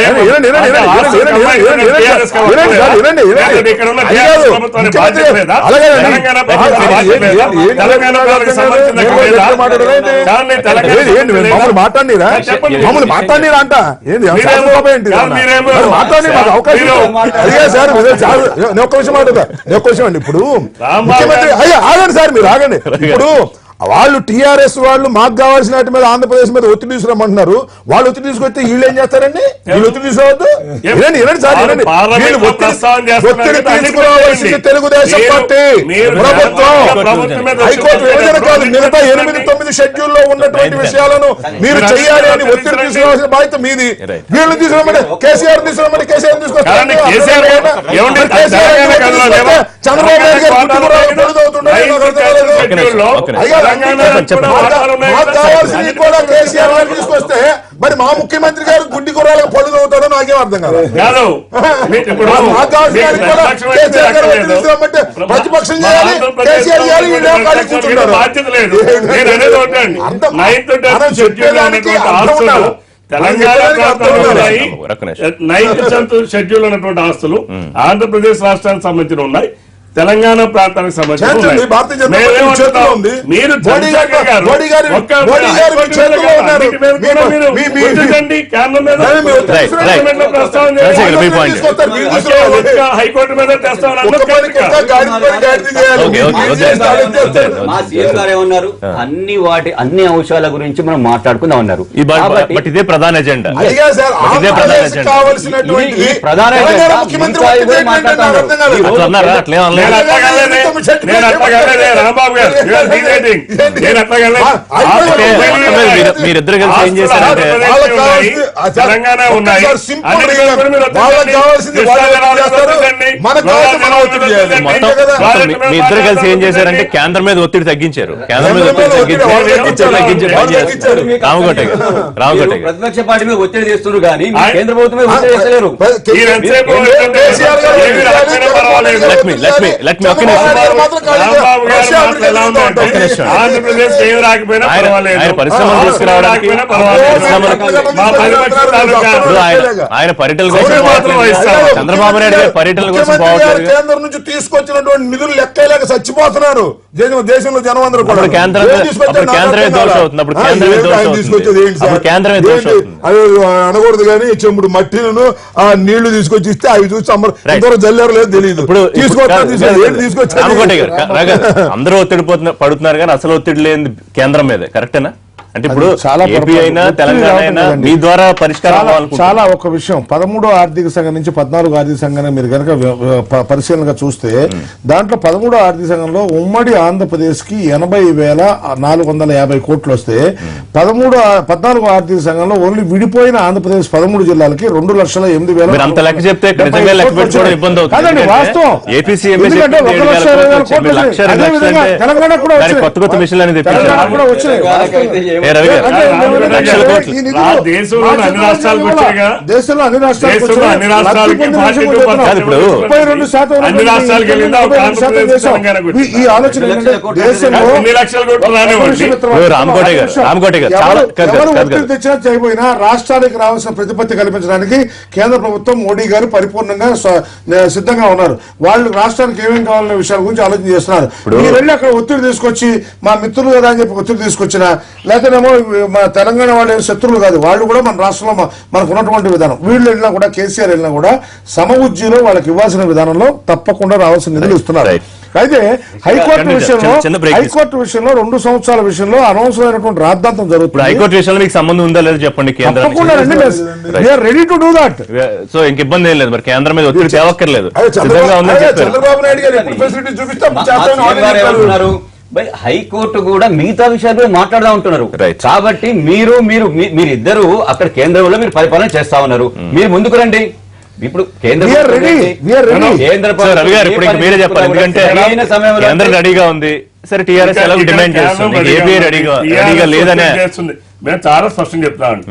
ఇక్కడ ఉన్న TRS ప్రభుత్వానికి బాధ్యత లేదా? తెలంగాణ ప్రభుత్వానికి బాధ్యత లేదా? తెలంగాణ ప్రజలకు సంబంధించిన లేదా? కానీ తెలంగాణ మాట్లాడిరా చెప్పండి. మమ్మల్ని మాట్లాడిరా అంట ఏంటి మీరేమో- శాసనసభ ఏంటి కాదు, మీరేమో- మాట్లాడి మాకు అవకాశం మీరు- అదిగా సార్ నేను ఒక్క విషయం మాట్లాడతా నేను ఒక్క విషయం అండి. ఇప్పుడు రాంబాబు ముఖ్యమంత్రి అయ్యా ఆగండి సార్, మీరు ఆగండి. ఇప్పుడు వాళ్ళు టీఆర్ఎస్ వాళ్ళు మాకు కావాల్సిన వాటి మీద ఆంధ్రప్రదేశ్ మీద ఒత్తిడి తీసుకురమ్మంటున్నారు. వాళ్ళు ఒత్తిడి తీసుకొస్తే వీళ్ళు ఏం చేస్తారండి? వీళ్ళు ఒత్తిడి తీసుకోవద్దు. వినండి సార్, వినండి. వీళ్ళు ఒత్తిడి తీసుకురావాల్సింది తెలుగుదేశం పార్టీ ప్రభుత్వం, హైకోర్టు విభజన కాదు. మిగతా 8-9 షెడ్యూల్లో ఉన్నటువంటి విషయాలను మీరు చేయాలి అని ఒత్తిడి తీసుకురావాల్సిన బాధ్యత మీది. వీళ్ళు తీసుకురామంటే కేసీఆర్ తీసుకురామంటే కేసీఆర్ కానీ కేసీఆర్ గారు ఏమండి? చంద్రబాబు నాయుడు గారు మాకు కావాల్సింది కూడా కేసీఆర్ గారు తీసుకొస్తే మరి మా ముఖ్యమంత్రి గారు గుడ్డి కుర్రాలకు పళ్ళు అవుతాడో నాకేం అర్థం కాదు. కాదు ఇప్పుడు మాకు కావాల్సిన కూడా కేసీఆర్ గారు ఒత్తిడి తీసుకురామంటే ప్రతిపక్షం చేయాలి, కేసీఆర్ చేయాలి, వీళ్ళు ఖాళీ కూర్చుంటారు. బాధ్యత లేదు. నేను అనేది ఒకటండి, 9th to 10th షెడ్యూల్ ఉన్నటువంటి ఆస్తులు తెలంగాణ ప్రాంతంలో ఉన్నాయి. 9th షెడ్యూల్ ఉన్నటువంటి ఆస్తులు ఆంధ్రప్రదేశ్ రాష్ట్రానికి సంబంధించిన ఉన్నాయి, తెలంగాణ ప్రాంతానికి సంబంధించిన చేర్చండి, ఉన్నాయి. భారతీయ జనతా పార్టీ మేమేమంటున్నాం? చేతిలో ఉంది. మీరు మోడీ గారు మోడీ గారు మీ చేతిలో ఉన్నారు. కేంద్రం మీద Right, right. ప్రస్తావన రాజశేఖర్, మీ point. హైకోర్టు మీద ప్రస్తావన ఓకే, ఓకే, వదిలేయండి. మా సీఎం గారు ఏమన్నారు? అన్ని అంశాల గురించి మనం మాట్లాడుకుందాం అన్నారు. బట్ ఇదే ప్రధాన ఎజెండా. అదిగా సార్ ఇదే ప్రధాన ఆంధ్రప్రదేశ్ ఎజెండా. కావాల్సినటువంటి ఇది ప్రధాన తెలంగాణ ఎజెండా. ముఖ్యమంత్రి ఇంకా ఒత్తిడి ఇవే ఏంటంటే నాకు మాట్లాడుతున్నారు. అర్థం కాలేదు. అట్లా అన్నారా? అట్లేం అనలేదు. నేను అట్లాగలేదే రాంబాబు గారు, నేను అట్లాగలేదు. మీరిద్దరు కలిసి ఏం చేశారంటే తెలంగాణ ఉన్నాయి, వాళ్ళకి కావాల్సింది వాళ్ళు చేస్తారు, మనకు కావాల్సింది మనం ఒత్తిడి చేయాలి. మొత్తం మీ ఇద్దరు కలిసి ఏం చేశారంటే కేంద్రం మీద ఒత్తిడి తగ్గించారు. కేంద్రం మీద ఒత్తిడి తగ్గించే పని చేస్తారు. రామకోట గారు ప్రతిపక్ష పార్టీ మీద ఒత్తిడి చేస్తున్నారు కానీ మీరు కేంద్ర ప్రభుత్వం మీద ఒత్తిడి చేస్తలేరు. కేసీఆర్ గారు let me ఒక్క నిమిషం. ఆంధ్రప్రదేశ్ ఏం రాకపోయినా పర్వాలేదు, ఆయన పరిశ్రమలు తీసుకురావడానికి ఇప్పుడు ఆయన పర్యటన కోసం చంద్రబాబు నాయుడు గారి పర్యటన కోసం పోవట్లేదు. కేంద్రం నుంచి తీసుకొచ్చినటువంటి నిధులు లెక్కలేక చచ్చిపోతున్నారు దేశంలో జనం అందరూ కూడా. అప్పుడు కేంద్రమే దోష అవుతుంది. అప్పుడు కేంద్రమే దోష అవుతుంది. అప్పుడు కేంద్రమే దోష అవుతుంది. అవి అనకూడదు కానీ చెంబుడు మట్టిలను ఆ నీళ్లు తీసుకొచ్చి ఇస్తే అవి చూసి ఇంతవరకు జల్లారు లేదు తెలియదు. ఇప్పుడు తీసుకొచ్చి రామకోట గారు అందరూ ఒత్తిడి పడుతున్నారు కానీ అసలు ఒత్తిడి లేని కేంద్రం మీదే. కరెక్టేనా? అంటే ఇప్పుడు ఏపీ అయినా తెలంగాణ అయినా మీ ద్వారా పరిష్కారం చాలా ఒక విషయం 13వ ఆర్థిక సంఘం నుంచి 14వ ఆర్థిక సంఘాన్ని మీరు కనుక పరిశీలనగా చూస్తే దాంట్లో 13వ ఆర్థిక సంఘంలో ఉమ్మడి ఆంధ్రప్రదేశ్ కి 80,450 కోట్లు వస్తే 14వ ఆర్థిక సంఘంలో ఓన్లీ విడిపోయిన ఆంధ్రప్రదేశ్ 13 జిల్లాలకి 2,08,000. మీరు అంత లెక్క చెప్తే నిజంగా లెక్క పెట్టుకోవడం ఇబ్బంది అవుతుంది. వాస్తవం. ఏపీసీ ఎందుకంటే 1,20,000 తెలంగాణ కూడా కొత్త మిషన్లు అనేది తెప్పించారు. రవి గారు దేశంలో అన్ని రాష్ట్రాలకు వచ్చాయిగా, దేశంలో అన్ని దేశంలో అన్ని రాష్ట్రాలకి 42% ఇప్పుడు 32% అన్ని రాష్ట్రాలకు వెళ్ళిందా ఒక ఆంధ్రప్రదేశ్ తెలంగాణకు వచ్చింది. ఈ ఆలోచన ఏంటంటే దేశంలో ఎన్ని లక్షల కోట్లు రానివ్వండి. రామకోట గారు చాలా ఎవరు ఒత్తిడి తెచ్చినా చేయబోయినా రాష్ట్రానికి రావాల్సిన ప్రతిపత్తి కల్పించడానికి కేంద్ర ప్రభుత్వం మోడీ గారు పరిపూర్ణంగా సిద్ధంగా ఉన్నారు. వాళ్ళు రాష్ట్రానికి ఏమేం కావాలనే విషయాల గురించి ఆలోచన చేస్తున్నారు. మీరు వెళ్ళి అక్కడ ఒత్తిడి తీసుకొచ్చి మా మిత్రులు కదా అని చెప్పి ఒత్తిడి తీసుకొచ్చినా లేకపోతేనేమో మన తెలంగాణ వాళ్ళు శత్రువులు కాదు, వాళ్ళు కూడా మన రాష్ట్రంలో మనకు ఉన్నటువంటి విధానం. వీళ్ళు వెళ్ళినా కూడా కేసీఆర్ వెళ్ళినా కూడా సమ ఉజ్జీలో వాళ్ళకి ఇవ్వాల్సిన విధానంలో తప్పకుండా రావాల్సిన నిధులు ఇస్తున్నారు. అయితే హైకోర్టు చిన్న విషయంలో break హైకోర్టు విషయంలో 2 సంవత్సరాల విషయంలో అనవసరమైనటువంటి రాద్ధాంతం ఇప్పుడు జరుగుతుంది. హైకోర్టు విషయంలో మీకు సంబంధం ఉందా లేదా చెప్పండి తప్పకుండా కేంద్రం ready to do that. So ఇంక ఇబ్బంది ఏం లేదు మరి కేంద్రం మీద ఒత్తిడి తేవక్కర్లేదు అదే సిద్ధంగా ఉందని చెప్పారు. చంద్రబాబు నాయుడు గారు ఎప్పుడు ఫెసిలిటీ చూపిస్తే అప్పుడు చేస్తామని వాళ్ళే చెప్పారు. హైకోర్టు కూడా మిగతా విషయాలు కూడా మాట్లాడుతూ ఉంటున్నారు. Right. కాబట్టి మీరిద్దరు అక్కడ కేంద్రంలో మీరు పరిపాలన చేస్తా ఉన్నారు. మీరు ముందుకు రండి. ఇప్పుడు కేంద్ర We are ready. We are ready. కేంద్ర సో రవి గారు ఇప్పుడు ఇంక మీరే చెప్పాలి ఎందుకంటే సరైన సమయంలో కేంద్రం రెడీగా ఉంది. సరే టీఆర్ఎస్ ఎలా డిమాండ్ చేస్తుంది ఏపీ రెడీగా లేదనే చేస్తుంది. మేము చాలా స్పష్టం చెప్తామండి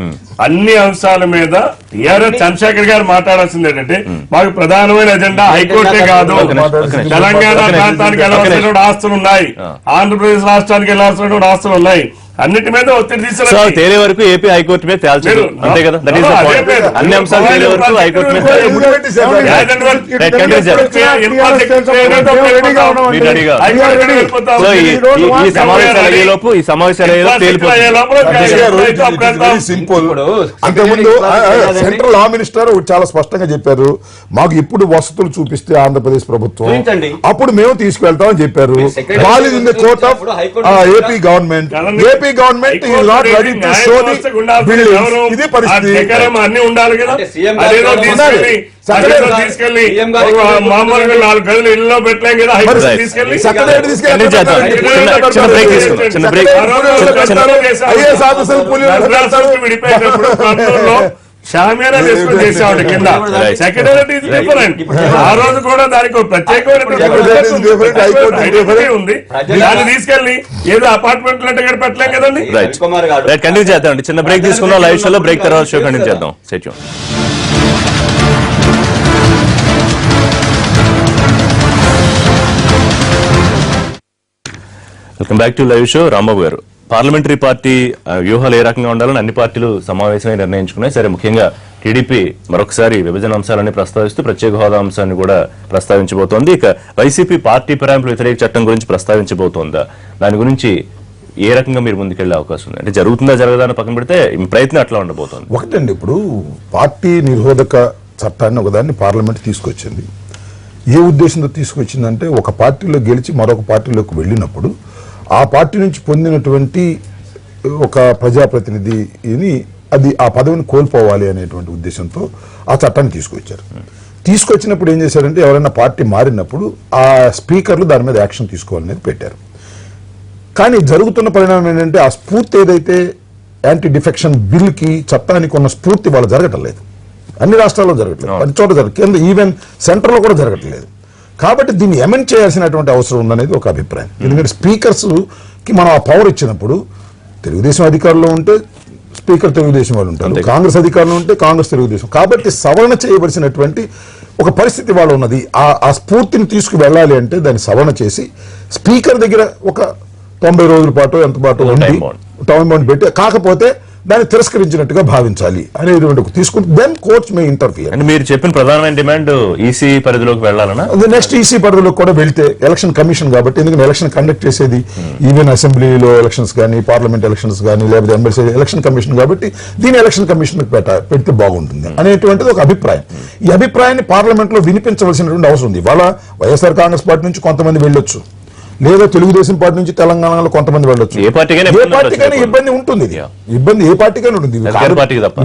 అన్ని అంశాల మీద టీఆర్ఎస్ చంద్రశేఖర్ గారు మాట్లాడాల్సింది ఏంటంటే మాకు ప్రధానమైన ఎజెండా హైకోర్టే కాదు, తెలంగాణ ప్రాంతానికి వెళ్ళవలసినటువంటి ఆస్తులు ఉన్నాయి, ఆంధ్రప్రదేశ్ రాష్ట్రానికి వెళ్ళాల్సినటువంటి ఆస్తులు ఉన్నాయి, అన్నిటి మీద ఒత్తిడి సో తీసుకురా. తేలే వరకు ఏపీ హైకోర్టు మీద తేల్చదు అంతే కదా. That is the point. అన్ని అంశాలు తేలే వరకు హైకోర్టు మీద మీరు రెడీగా సో ఈ సమావేశాలు అయ్యేలోపు సింపుల్. అంతకుముందు సెంట్రల్ లా మినిస్టర్ చాలా స్పష్టంగా చెప్పారు మాకు ఇప్పుడు వసతులు చూపిస్తే ఆంధ్రప్రదేశ్ ప్రభుత్వం చూపించండి. అప్పుడు మేము తీసుకువెళ్తామని చెప్పారు. వాళ్ళు in the court of AP government is not ready to show the buildings. ఇది పరిస్థితి. అన్ని ఉండాలి కదా. అంటే సీఎం అదేదో గారు తీసుకెళ్ళి అదేదో తీసుకెళ్ళి సీఎం గారు మామూలుగా 4 గదులు ఇల్లు పెట్టలేం కదా. హైకోర్టు తీసుకెళ్ళి సెక్రటరీ చిన్న బ్రేక్ తీసుకోండి. చిన్న బ్రేక్ ఐఏఎస్ ఆఫీసర్ మద్రాసు విడిపోయినప్పుడు కర్నూలులో షామియానా చేసుకుని చేసేవాడు కింద. Secretary is different. ఆ రోజు కూడా దానికి ఒక ప్రత్యేకమైన ఉంది. దాన్ని తీసుకెళ్లి ఏదో అపార్ట్మెంట్ అంటే ఇక్కడ పెట్టలేం కదండి. రైట్ కుమార్ గారు రైట్ కంటిన్యూ చేద్దాం. చిన్న బ్రేక్ తీసుకుందాం లైవ్ షోలో. బ్రేక్ తర్వాత షో కంటిన్యూ చేద్దాం. Stay tune. Welcome back to live show. Rambabu గారు, పార్లమెంటరీ పార్టీ వ్యూహాలు ఏ రకంగా ఉండాలని అన్ని పార్టీలు సమావేశమై నిర్ణయించుకున్నాయి. సరే, ముఖ్యంగా టీడీపీ మరొకసారి విభజన అంశాలని ప్రస్తావిస్తూ ప్రత్యేక హోదా అంశాన్ని కూడా ప్రస్తావించబోతోంది. ఇక వైసీపీ పార్టీ ఫిరాయింపుల వ్యతిరేక చట్టం గురించి ప్రస్తావించబోతోందా? దాని గురించి ఏ రకంగా మీరు ముందుకెళ్లే అవకాశం ఉంది? అంటే జరుగుతుందా జరగదా అని పక్కన పెడితే మీ ప్రయత్నం అట్లా ఉండబోతోంది. ఒకటండి, ఇప్పుడు పార్టీ నిరోధక చట్టాన్ని ఒకదాన్ని పార్లమెంట్ తీసుకొచ్చింది. ఏ ఉద్దేశంతో తీసుకొచ్చిందంటే ఒక పార్టీలో గెలిచి మరొక పార్టీలోకి వెళ్ళినప్పుడు ఆ పార్టీ నుంచి పొందినటువంటి ఒక ప్రజాప్రతినిధిని అది ఆ పదవిని కోల్పోవాలి అనేటువంటి ఉద్దేశంతో ఆ చట్టాన్ని తీసుకొచ్చారు. తీసుకొచ్చినప్పుడు ఏం చేశారంటే ఎవరైనా పార్టీ మారినప్పుడు ఆ స్పీకర్లు దాని మీద యాక్షన్ తీసుకోవాలనేది పెట్టారు. కానీ జరుగుతున్న పరిణామం ఏంటంటే ఆ స్ఫూర్తి ఏదైతే యాంటీ డిఫెక్షన్ బిల్కి చట్టానికి ఉన్న స్ఫూర్తి వాళ్ళు జరగటం లేదు. అన్ని రాష్ట్రాల్లో జరగట్లేదు, అన్ని చోట జరగదు, కింద ఈవెన్ సెంటర్లో కూడా జరగట్లేదు. కాబట్టి దీన్ని అమెండ్ చేయాల్సినటువంటి అవసరం ఉందనేది ఒక అభిప్రాయం. ఎందుకంటే స్పీకర్స్కి మనం ఆ పవర్ ఇచ్చినప్పుడు తెలుగుదేశం అధికారంలో ఉంటే స్పీకర్ తెలుగుదేశం వాళ్ళు ఉంటారు, కాంగ్రెస్ అధికారంలో ఉంటే కాంగ్రెస్ తెలుగుదేశం. కాబట్టి సవరణ చేయవలసినటువంటి ఒక పరిస్థితి వాళ్ళు ఉన్నది. ఆ స్ఫూర్తిని తీసుకు వెళ్ళాలి అంటే దాన్ని సవరణ చేసి స్పీకర్ దగ్గర ఒక 90 రోజుల పాటు ఎంత పాటు టైం బౌండ్ పెట్టి కాకపోతే దాన్ని తిరస్కరించినట్టుగా భావించాలి అనేటువంటి తీసుకుంటే దెన్ కోర్ట్స్ మే ఇంటర్ఫియర్. అంటే మీరు చెప్పిన ప్రధానమైన డిమాండ్ ఈసీ పరిధిలోకి వెళ్ళాలన్నా? నెక్స్ట్ ఈసీ పరిధిలోకి కూడా వెళ్తే ఎలక్షన్ కమిషన్ కాబట్టి, ఎందుకంటే ఎలక్షన్ కండక్ట్ చేసేది ఈవెన్ అసెంబ్లీలో ఎలక్షన్స్ కానీ పార్లమెంట్ ఎలక్షన్స్ కానీ లేకపోతే ఎమ్మెల్సీ ఎలక్షన్ కమిషన్ కాబట్టి దీని ఎలక్షన్ కమిషన్ పెడితే బాగుంటుంది అనేటువంటిది ఒక అభిప్రాయం. ఈ అభిప్రాయాన్ని పార్లమెంట్ లో వినిపించవలసినటువంటి అవసరం ఉంది. ఇవాళ వైఎస్ఆర్ కాంగ్రెస్ పార్టీ నుంచి కొంతమంది వెళ్ళొచ్చు, లేదా తెలుగుదేశం పార్టీ నుంచి తెలంగాణలో కొంతమంది వెళ్ళొచ్చు. ఏ పార్టీకైనా ఇబ్బంది ఉంటుంది. ఇబ్బంది ఏ పార్టీకైనా ఉంటుంది. పార్టీకి తప్ప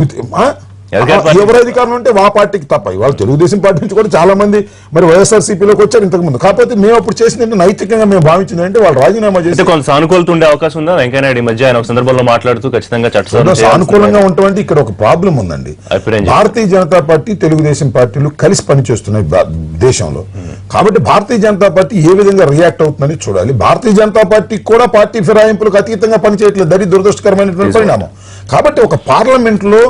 ఎవరు అధికారంలో ఉంటే ఆ పార్టీకి తప్ప. ఇవాళ తెలుగుదేశం పార్టీ నుంచి కూడా చాలా మంది మరి వైఎస్ఆర్సీపీలోకి వచ్చారు ఇంతకు ముందు. కాకపోతే మేము అప్పుడు చేసిందంటే నైతికంగా మేము భావించింది అంటే వాళ్ళు రాజీనామా చేసి కొంత సానుకూలత ఉండే అవకాశం ఉందా? వెంకయ్యనాయుడు ఈ మధ్య ఆయన ఒక సందర్భంలో మాట్లాడుతూ ఖచ్చితంగా చట్టం సానుకూలంగా ఉంటుంది. ఇక్కడ ఒక ప్రాబ్లం ఉందండి. భారతీయ జనతా పార్టీ తెలుగుదేశం పార్టీలు కలిసి పనిచేస్తున్నాయి దేశంలో. కాబట్టి భారతీయ జనతా పార్టీ ఏ విధంగా రియాక్ట్ అవుతుందని చూడాలి. భారతీయ జనతా పార్టీ కూడా పార్టీ ఫిరాయింపులకు అతీతంగా పనిచేయట్లేదు. అది దురదృష్టకరమైనటువంటి పరిణామం. కాబట్టి ఒక పార్లమెంట్ లో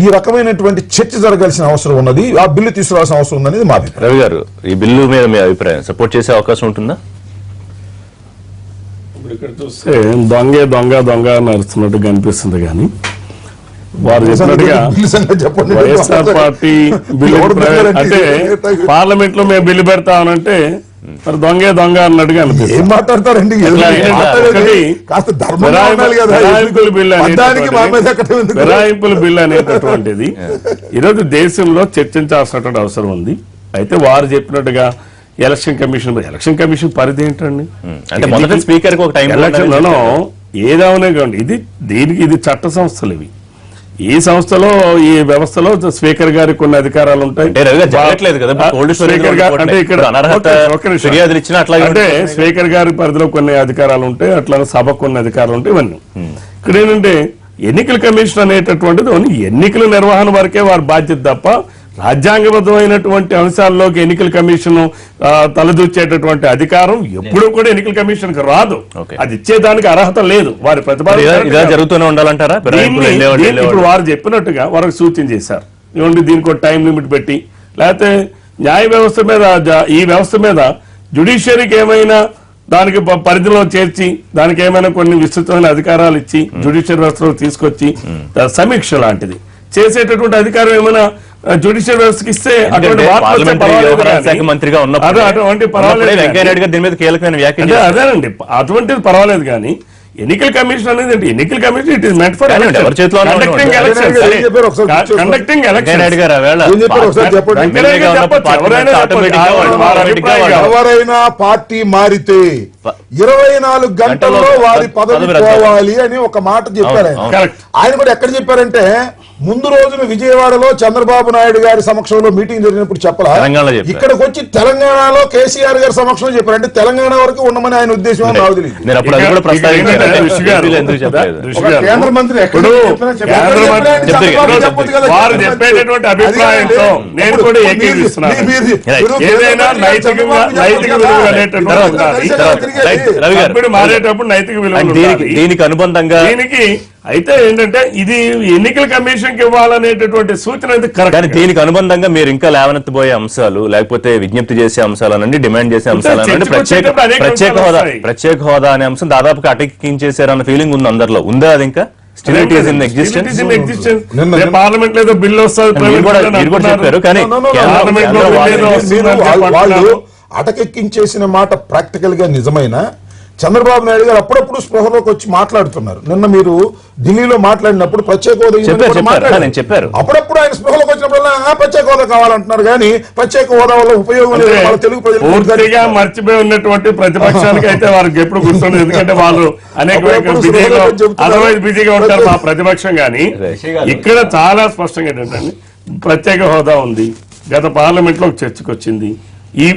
ఈ రకమైనటువంటి చర్చ జరగాల్సిన అవసరం ఉన్నది, ఆ బిల్లు తీసుకురావాల్సిన అవసరం ఉందనేది మా అభిప్రాయం. రవి గారు, ఈ బిల్లు మీద మీ అభిప్రాయం సపోర్ట్ చేసే అవకాశం ఉంటుందా? ఇప్పుడు ఇక్కడ చూస్తే దొంగ నడుస్తున్నట్టుగా అనిపిస్తుంది. కానీ వారు చెప్పినట్టుగా వైఎస్ఆర్ పార్టీ బిల్లు అంటే పార్లమెంట్ లో మేము బిల్లు పెడతామనంటే మరి దొంగ అన్నట్టుగా అనిపిస్తుంది. ఏం మాట్లాడతారండి? ఫిరాయింపుల బిల్లు అనేటటువంటిది ఈరోజు దేశంలో చర్చించాల్సినటువంటి అవసరం ఉంది. అయితే వారు చెప్పినట్టుగా ఎలక్షన్ కమిషన్ పరిధి ఏంటండి? అంటే మొదట స్పీకర్ కి ఒక టైం ఎలక్షన్లలో ఏదవనే కాండి, ఇది చట్ట సంస్థలు ఇవి. ఈ సంస్థలో ఈ వ్యవస్థలో స్పీకర్ గారికి కొన్ని అధికారాలు ఉంటాయి. అంటే స్పీకర్ గారి పరిధిలో కొన్ని అధికారాలు ఉంటాయి, అట్లా సభకు కొన్ని అధికారాలు ఉంటాయి. ఇవన్నీ ఇక్కడ ఏంటంటే ఎన్నికల కమిషన్ అనేటటువంటిది ఎన్నికల నిర్వహణ వరకే వారి బాధ్యత తప్ప రాజ్యాంగబద్ధమైనటువంటి అంశాల్లోకి ఎన్నికల కమిషన్ తలదూర్చేటటువంటి అధికారం ఎప్పుడూ కూడా ఎన్నికల కమిషన్ కి రాదు. అది ఇచ్చేదానికి అర్హత లేదు. వారి ప్రతిపాదన జరుగుతూనే ఉండాలంటారా? ఇప్పుడు వారు చెప్పినట్టుగా వారికి సూచన చేశారు, ఏమంటే దీనికి ఒక టైం లిమిట్ పెట్టి, లేకపోతే న్యాయ వ్యవస్థ మీద ఈ వ్యవస్థ మీద జ్యుడిషియరీకి ఏమైనా దానికి పరిధిలో చేర్చి దానికి ఏమైనా కొన్ని విస్తృతమైన అధికారాలు ఇచ్చి జ్యుడిషియరీ వ్యవస్థలో తీసుకొచ్చి సమీక్ష లాంటిది చేసేటటువంటి అధికారం ఏమైనా జ్యుడిషియల్ వ్యవస్థకి ఇస్తే శాఖ మంత్రిగా ఉన్నప్పుడు అటువంటి పర్వాలేదు. వెంకయ్యనాయుడు గారు దీని మీద కీలకమైన వ్యాఖ్యలు అదేనండి, అటువంటిది పర్వాలేదు. కానీ ఎన్నికల కమిషన్ అనేది ఏంటి? ఎన్నికల commission it is meant for conducting elections. ఎవరైనా పార్టీ మారితే 24 గంటల్లో వారి పదవి పోవాలి అని ఒక మాట చెప్పారు ఆయన కూడా ఎక్కడ చెప్పారంటే, ముందు రోజున విజయవాడలో చంద్రబాబు నాయుడు గారి సమక్షంలో మీటింగ్ జరిగినప్పుడు చెప్పలా, ఇక్కడికి వచ్చి తెలంగాణలో కేసీఆర్ గారి సమక్షంలో చెప్పారు. అంటే తెలంగాణ వరకు ఉండమని ఆయన ఉద్దేశం నాకు తెలియదు. కేంద్ర మంత్రి వారు చెప్పేటటువంటి అభిప్రాయంతో నేను కూడా ఏకీభవిస్తున్నాను. ఏదైనా నైతిక విలువ మారేటప్పుడు నైతిక విలువ దీనికి అనుబంధంగా దీనికి అయితే ఏంటంటే ఇది ఎన్నికల కమిషన్ కి ఇవ్వాలనేటటువంటి సూచన అయితే కరెక్ట్. కానీ దీనికి అనుబంధంగా మీరు ఇంకా లేవనెత్తబోయే అంశాలు, లేకపోతే విజ్ఞప్తి చేసే అంశాలనండి, డిమాండ్ చేసే అంశాలనండి, ప్రత్యేక హోదా అనే అంశం దాదాపుగా అటెక్కించేశారన్న ఫీలింగ్ ఉంది అందరిలో. ఉందా అది ఇంకా? పార్లమెంట్ లో బిల్లు వస్తుంది చెప్పారు, కానీ వాళ్ళు అటకెక్కించేసిన మాట ప్రాక్టికల్ గా నిజమైన చంద్రబాబు నాయుడు గారు అప్పుడప్పుడు స్పృహలోకి వచ్చి మాట్లాడుతున్నారు. నిన్న మీరు ఢిల్లీలో మాట్లాడినప్పుడు ప్రత్యేక హోదా చెప్పారు, అప్పుడప్పుడు ఆయన స్పృహలోకి వచ్చినప్పుడు ప్రత్యేక హోదా కావాలంటున్నారు. కానీ ప్రత్యేక హోదా వల్ల ఉపయోగం లేదు తెలుగు ప్రజలు. మర్చిపోయి ఉన్నటువంటి ప్రతిపక్షానికి అయితే వారికి ఎప్పుడు గుర్తుంది, ఎందుకంటే వాళ్ళు అనేక బిజీగా ఉంటారు మా ప్రతిపక్షం. కానీ ఇక్కడ చాలా స్పష్టంగా ఏంటంటే ప్రత్యేక హోదా ఉంది, గత పార్లమెంట్ లో చర్చకు వచ్చింది.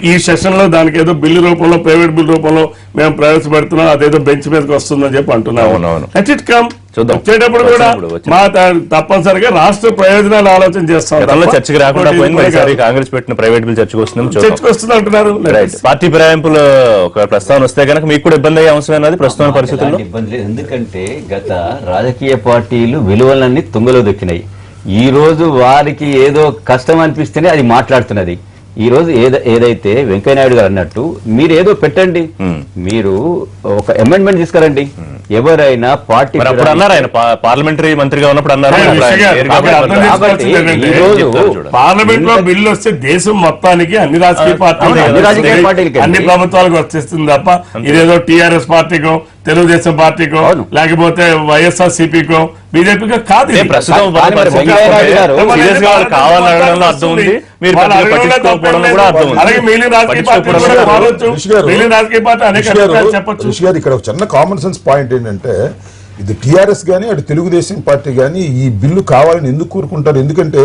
ఈ సెషన్ లో దానికి ఏదో బిల్లు రూపంలో, ప్రైవేట్ బిల్ రూపంలో మేము ప్రవేశపెడుతున్నాం, అదేదో బెంచ్ మీదకి వస్తుందని చెప్పి అంటున్నాము. వచ్చేటప్పుడు కూడా మా తప్పనిసరిగా రాష్ట్ర ప్రయోజనాలు ఆలోచన చేస్తాం. చర్చకు రాకుండా పోయింది, కాంగ్రెస్ పెట్టిన ప్రైవేట్ బిల్ చర్చకు వస్తుంది అంటున్నారు. పార్టీ ఫిరాయింపులు ఒక ప్రస్తావన వస్తే కనుక మీకు కూడా ఇబ్బంది అయ్యే అవసరం అది ప్రస్తుత పరిస్థితుల్లో? ఇబ్బంది లేదు, ఎందుకంటే గత రాజకీయ పార్టీలు విలువలన్నీ తుంగలో దొక్కినాయి. ఈ రోజు వారికి ఏదో కష్టం అనిపిస్తేనే అది మాట్లాడుతున్నది. ఈ రోజు ఏదైతే వెంకయ్యనాయుడు గారు అన్నట్టు మీరు ఏదో పెట్టండి, మీరు ఒక అమెండ్మెంట్ తీసుకురండి. ఎవరైనా పార్టీ అన్నారు, ఆయన పార్లమెంటరీ మంత్రిగా ఉన్నప్పుడు అన్నారు, ఈ రోజు పార్లమెంట్ లో బిల్లు వస్తే దేశం మొత్తానికి అన్ని రాజకీయ పార్టీలకి అన్ని ప్రభుత్వాలకు వచ్చేస్తుంది తప్ప ఇదేదో టీఆర్ఎస్ పార్టీకో, తెలుగుదేశం పార్టీకో, లేకపోతే వైఎస్ఆర్ సిపికో, బీజేపీకో కాదు. ఇక్కడ ఒక చిన్న కామన్ సెన్స్ పాయింట్ ఏంటంటే, ఇది టీఆర్ఎస్ గానీ అటు తెలుగుదేశం పార్టీ గానీ ఈ బిల్లు కావాలని ఎందుకు కోరుకుంటారు? ఎందుకంటే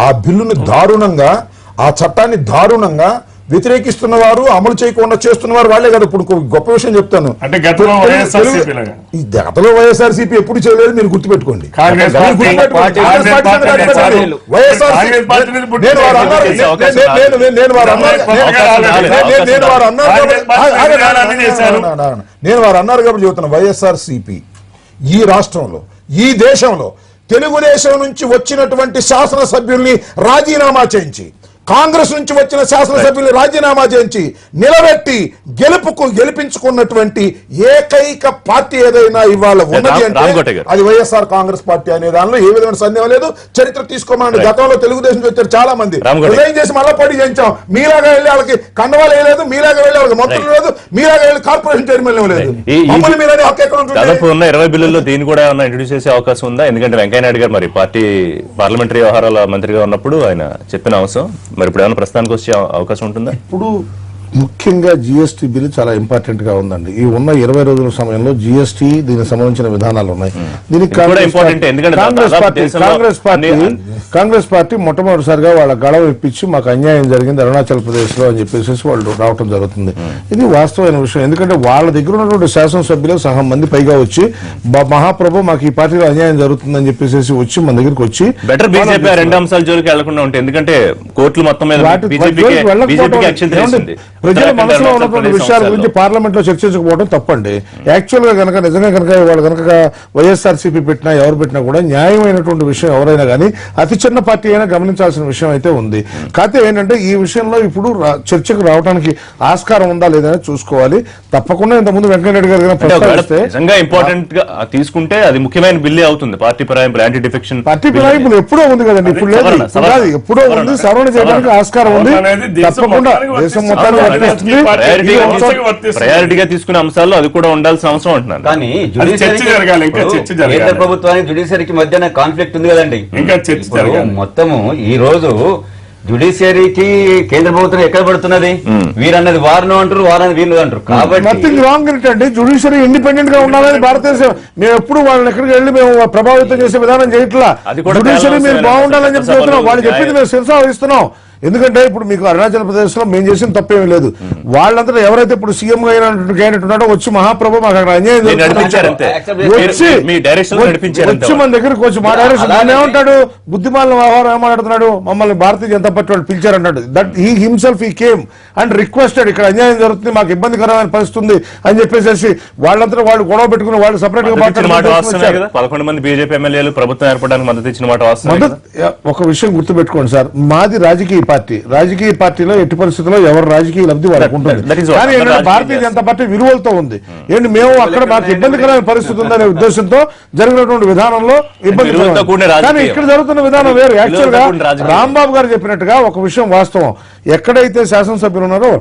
ఆ బిల్లుని దారుణంగా, ఆ చట్టాన్ని దారుణంగా వ్యతిరేకిస్తున్న వారు, అమలు చేయకుండా చేస్తున్నవారు వాళ్ళే కదా. ఇప్పుడు గొప్ప విషయం చెప్తాను, అంటే గతంలో వైఎస్ఆర్సీపీ ఎప్పుడు చేయలేదు, మీరు గుర్తుపెట్టుకోండి. నేను వారు అన్నారు కాబట్టి చెబుతున్నా, వైఎస్ఆర్సీపీ ఈ రాష్ట్రంలో, ఈ దేశంలో తెలుగుదేశం నుంచి వచ్చినటువంటి శాసనసభ్యుల్ని రాజీనామా చేయించి, కాంగ్రెస్ నుంచి వచ్చిన శాసనసభ్యులు రాజీనామా చేయించి నిలబెట్టి గెలిపించుకున్నటువంటి ఏకైక పార్టీ ఏదైనా ఇవాళ ఉన్నది అంటే అది వైఎస్ఆర్ కాంగ్రెస్ పార్టీ అనే దానిలో ఏ విధమైన సందేహం లేదు. చరిత్ర తీసుకోమని గతంలో తెలుగుదేశం వచ్చారు చాలా మంది, రిజైన్ చేసి మళ్ళీ పోటీ చేయించాం. మీలాగా వెళ్ళి వాళ్ళకి కండవాలు వేయలేదు, మీలాగా వెళ్ళి వాళ్ళకి మంత్రులు లేదు, మీలాగా వెళ్ళి కార్పొరేషన్ చైర్మన్ లేదు. మమ్మల్ని మీరే హక్కు ఎక్కడ ఉంటుంది? దాదాపు ఉన్న 20 బిల్లుల్లో దీన్ని కూడా ఇంట్రడ్యూస్ చేసే అవకాశం ఉందా? ఎందుకంటే వెంకయ్యనాయుడు గారు మరి పార్టీ పార్లమెంటరీ వ్యవహారాల మంత్రిగా ఉన్నప్పుడు ఆయన చెప్పిన అంశం మరి ఇప్పుడు ఏమైనా ప్రస్తుతానికి వచ్చే అవకాశం ఉంటుందా? ఇప్పుడు ముఖ్యంగా జిఎస్టీ బిల్ చాలా ఇంపార్టెంట్ గా ఉందండి. ఈ ఉన్న 20 రోజుల సమయంలో జిఎస్టీ దీనికి సంబంధించిన విధానాలు ఉన్నాయి. దీనికి కాంగ్రెస్ పార్టీ మొట్టమొదటిసారిగా వాళ్ళ గడవ ఇప్పించి మాకు అన్యాయం జరిగింది అరుణాచల్ ప్రదేశ్ లో అని చెప్పేసి వాళ్ళు రావటం జరుగుతుంది. ఇది వాస్తవమైన విషయం. ఎందుకంటే వాళ్ళ దగ్గర ఉన్నటువంటి శాసనసభ్యులు సహా మంది పైగా వచ్చి మహాప్రభు మాకు ఈ పార్టీలో అన్యాయం జరుగుతుందని చెప్పేసి వచ్చి మన దగ్గరికి వచ్చి బెటర్ బీజేపీ రెండు అంశాల జోలికి వెళ్లకుండా ఉంటాయి. ఎందుకంటే కోర్టులు మొత్తం మీద బీజేపీకి యాక్షన్ చేసింది. ప్రజల మనసులో ఉన్నటువంటి విషయాల గురించి పార్లమెంట్ లో చర్చించకపోవడం తప్పండి. యాక్చువల్ గా కనుక నిజంగా కనుక వాళ్ళు కనుక వైఎస్ఆర్సీపీ పెట్టినా ఎవరు పెట్టినా కూడా న్యాయమైనటువంటి విషయం ఎవరైనా కానీ అతి చిన్న పార్టీ అయినా గమనించాల్సిన విషయం అయితే ఉంది. కాకపోతే ఏంటంటే ఈ విషయంలో ఇప్పుడు చర్చకు రావడానికి ఆస్కారం ఉందా లేదని చూసుకోవాలి. తప్పకుండా ఇంతకుముందు వెంకయ్యనాయుడు గారు ప్రస్తావిస్తే నిజంగా ఇంపార్టెంట్ గా తీసుకుంటే అది ముఖ్యమైన బిల్లే అవుతుంది. పార్టీ ఫిరాయింపులు, యాంటీ డిఫెక్షన్ పార్టీ ఫిరాయింపులు ఎప్పుడో ఉంది కదండి, ఇప్పుడు లేదు. ఎప్పుడో ఉంది, సవరణ చేయడానికి ఆస్కారం ఉంది. తప్పకుండా దేశం మొత్తానికి ప్రయారిటీగా తీసుకునే అంశాల్లో అది కూడా ఉండాల్సిన అవసరం అంటున్నాను. కానీ కేంద్ర ప్రభుత్వానికి జ్యుడిషియరీకి మధ్యన కాన్ఫ్లిక్ట్ ఉంది కదండి. ఇంకా చర్చ జరగాలి. మొత్తము ఈ రోజు జ్యుడిషియరీకి కేంద్ర ప్రభుత్వం ఎక్కడ పడుతున్నది? వీరన్నది వారిను అంటారు, వారన్నది వీళ్ళు అంటారు. కాబట్టి నథింగ్ రాంగ్ ఏంటంటే జ్యుడిషియరీ ఇండిపెండెంట్ గా ఉండాలని భారతదేశం మేము ఎప్పుడు వాళ్ళని ఎక్కడికి వెళ్ళి మేము ప్రభావితం చేసే విధానం చేయట్లా. జ్యుడిషియరీ మీరు బాగుండాలని చెప్పి చెప్తున్నాం. వాళ్ళు చెప్పింది మేము శిరసా వహిస్తున్నాం. ఎందుకంటే ఇప్పుడు మీకు అరుణాచల్ ప్రదేశ్ లో మేము చేసిన తప్పేమీ లేదు. వాళ్ళంతా ఎవరైతే ఇప్పుడు సీఎం గా అయినట్టున్నాడో వచ్చి మహాప్రభు మాకు అక్కడ అన్యాయం వచ్చి మన దగ్గరకు వచ్చి మా డైరెక్షన్ ఏమంటాడు, బుద్ధిమాలిన వ్యవహారం ఏమాడుతున్నాడు, మమ్మల్ని భారతీయ జనతా పార్టీ వాళ్ళు పిలిచారన్నాడు. That he himself he came and requested ఇక్కడ అన్యాయం జరుగుతుంది, మాకు ఇబ్బందికరమైన పరిస్థితి ఉంది అని చెప్పేసి వాళ్ళంతా వాళ్ళు గొడవ పెట్టుకుని వాళ్ళు సపరేట్ గా 11 మంది బీజేపీ ఎమ్మెల్యేలు ప్రభుత్వం ఏర్పడడానికి మద్దతు ఇచ్చిన మాట వాస్తవం. ఒక విషయం గుర్తుపెట్టుకోండి సార్, మాది రాజకీయ పార్టీలో ఎట్టి పరిస్థితుల్లో ఎవరు రాజకీయ లబ్ధి వాళ్ళకు ఉంటుంది. కానీ ఏంటంటే భారతీయ జనతా పార్టీ విలువలతో ఉంది. ఏంటి మేము అక్కడ మాకు ఇబ్బందికరమైన పరిస్థితి ఉందనే ఉద్దేశంతో జరిగినటువంటి విధానంలో ఇబ్బంది. కానీ ఇక్కడ జరుగుతున్న విధానం వేరు. యాక్చువల్ గా రాంబాబు గారు చెప్పినట్టుగా ఒక విషయం వాస్తవం, ఎక్కడైతే శాసనసభ్యులు ఉన్నారో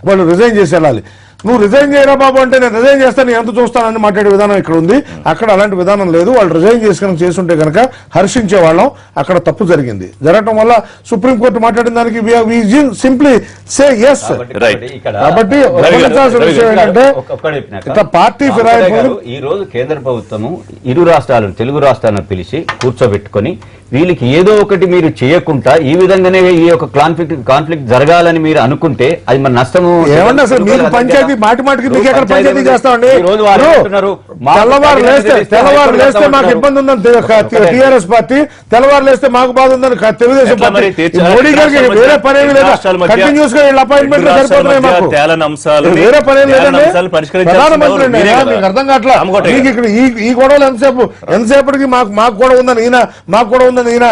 వాళ్ళు రిజైన్ చేసి వెళ్ళాలి. నువ్వు రిజైన్ చేయరా బాబు అంటే నేను రిజైన్ చేస్తాను, ఎంత చూస్తానని మాట్లాడే విధానం ఇక్కడ ఉంది. అక్కడ అలాంటి విధానం లేదు. వాళ్ళు రిజైన్ చేసుంటే కనుక హర్షించే వాళ్ళం. అక్కడ తప్పు జరిగింది. జరగటం వల్ల సుప్రీంకోర్టు మాట్లాడిన దానికి సింప్లీ సే ఎస్. కాబట్టి విషయం ఏంటంటే ఇట్లా పార్టీ ఫిరాయింపులు ఈ రోజు కేంద్ర ప్రభుత్వము ఇరు రాష్ట్రాలను, తెలుగు రాష్ట్రాలను పిలిచి కూర్చోబెట్టుకొని వీళ్ళకి ఏదో ఒకటి మీరు చేయకుండా ఈ విధంగానే ఈ యొక్క కాన్ఫ్లిక్ట్ జరగాలని మీరు అనుకుంటే అది మన నష్టము. ఏమన్నా సార్ మీకు పంచాయతీ మాటికి మీకు ఎక్కడ పంచాయతీ చేస్తామండి? తెల్లవారు లేస్తే మాకు ఇబ్బంది ఉందని టీఆర్ఎస్ పార్టీ, తెల్లవారు లేస్తే మాకు బాధ ఉందని తెలుగుదేశం పార్టీ. మోడీ గారికి వేరే పని ఏమి లేదా? కంటిన్యూస్ గా వీళ్ళ అపాయింట్మెంట్ సరిపోతున్నాయి మాకు, వేరే పని ఏమి లేదండి. ప్రధానమంత్రి అండి, మీకు అర్థం కావట్లా. మీకు ఇక్కడ ఈ గొడవలు ఎంతసేపటికి మాకు కూడా ఉందని ఈయన, మాకు కూడా ఉందని ఈయన,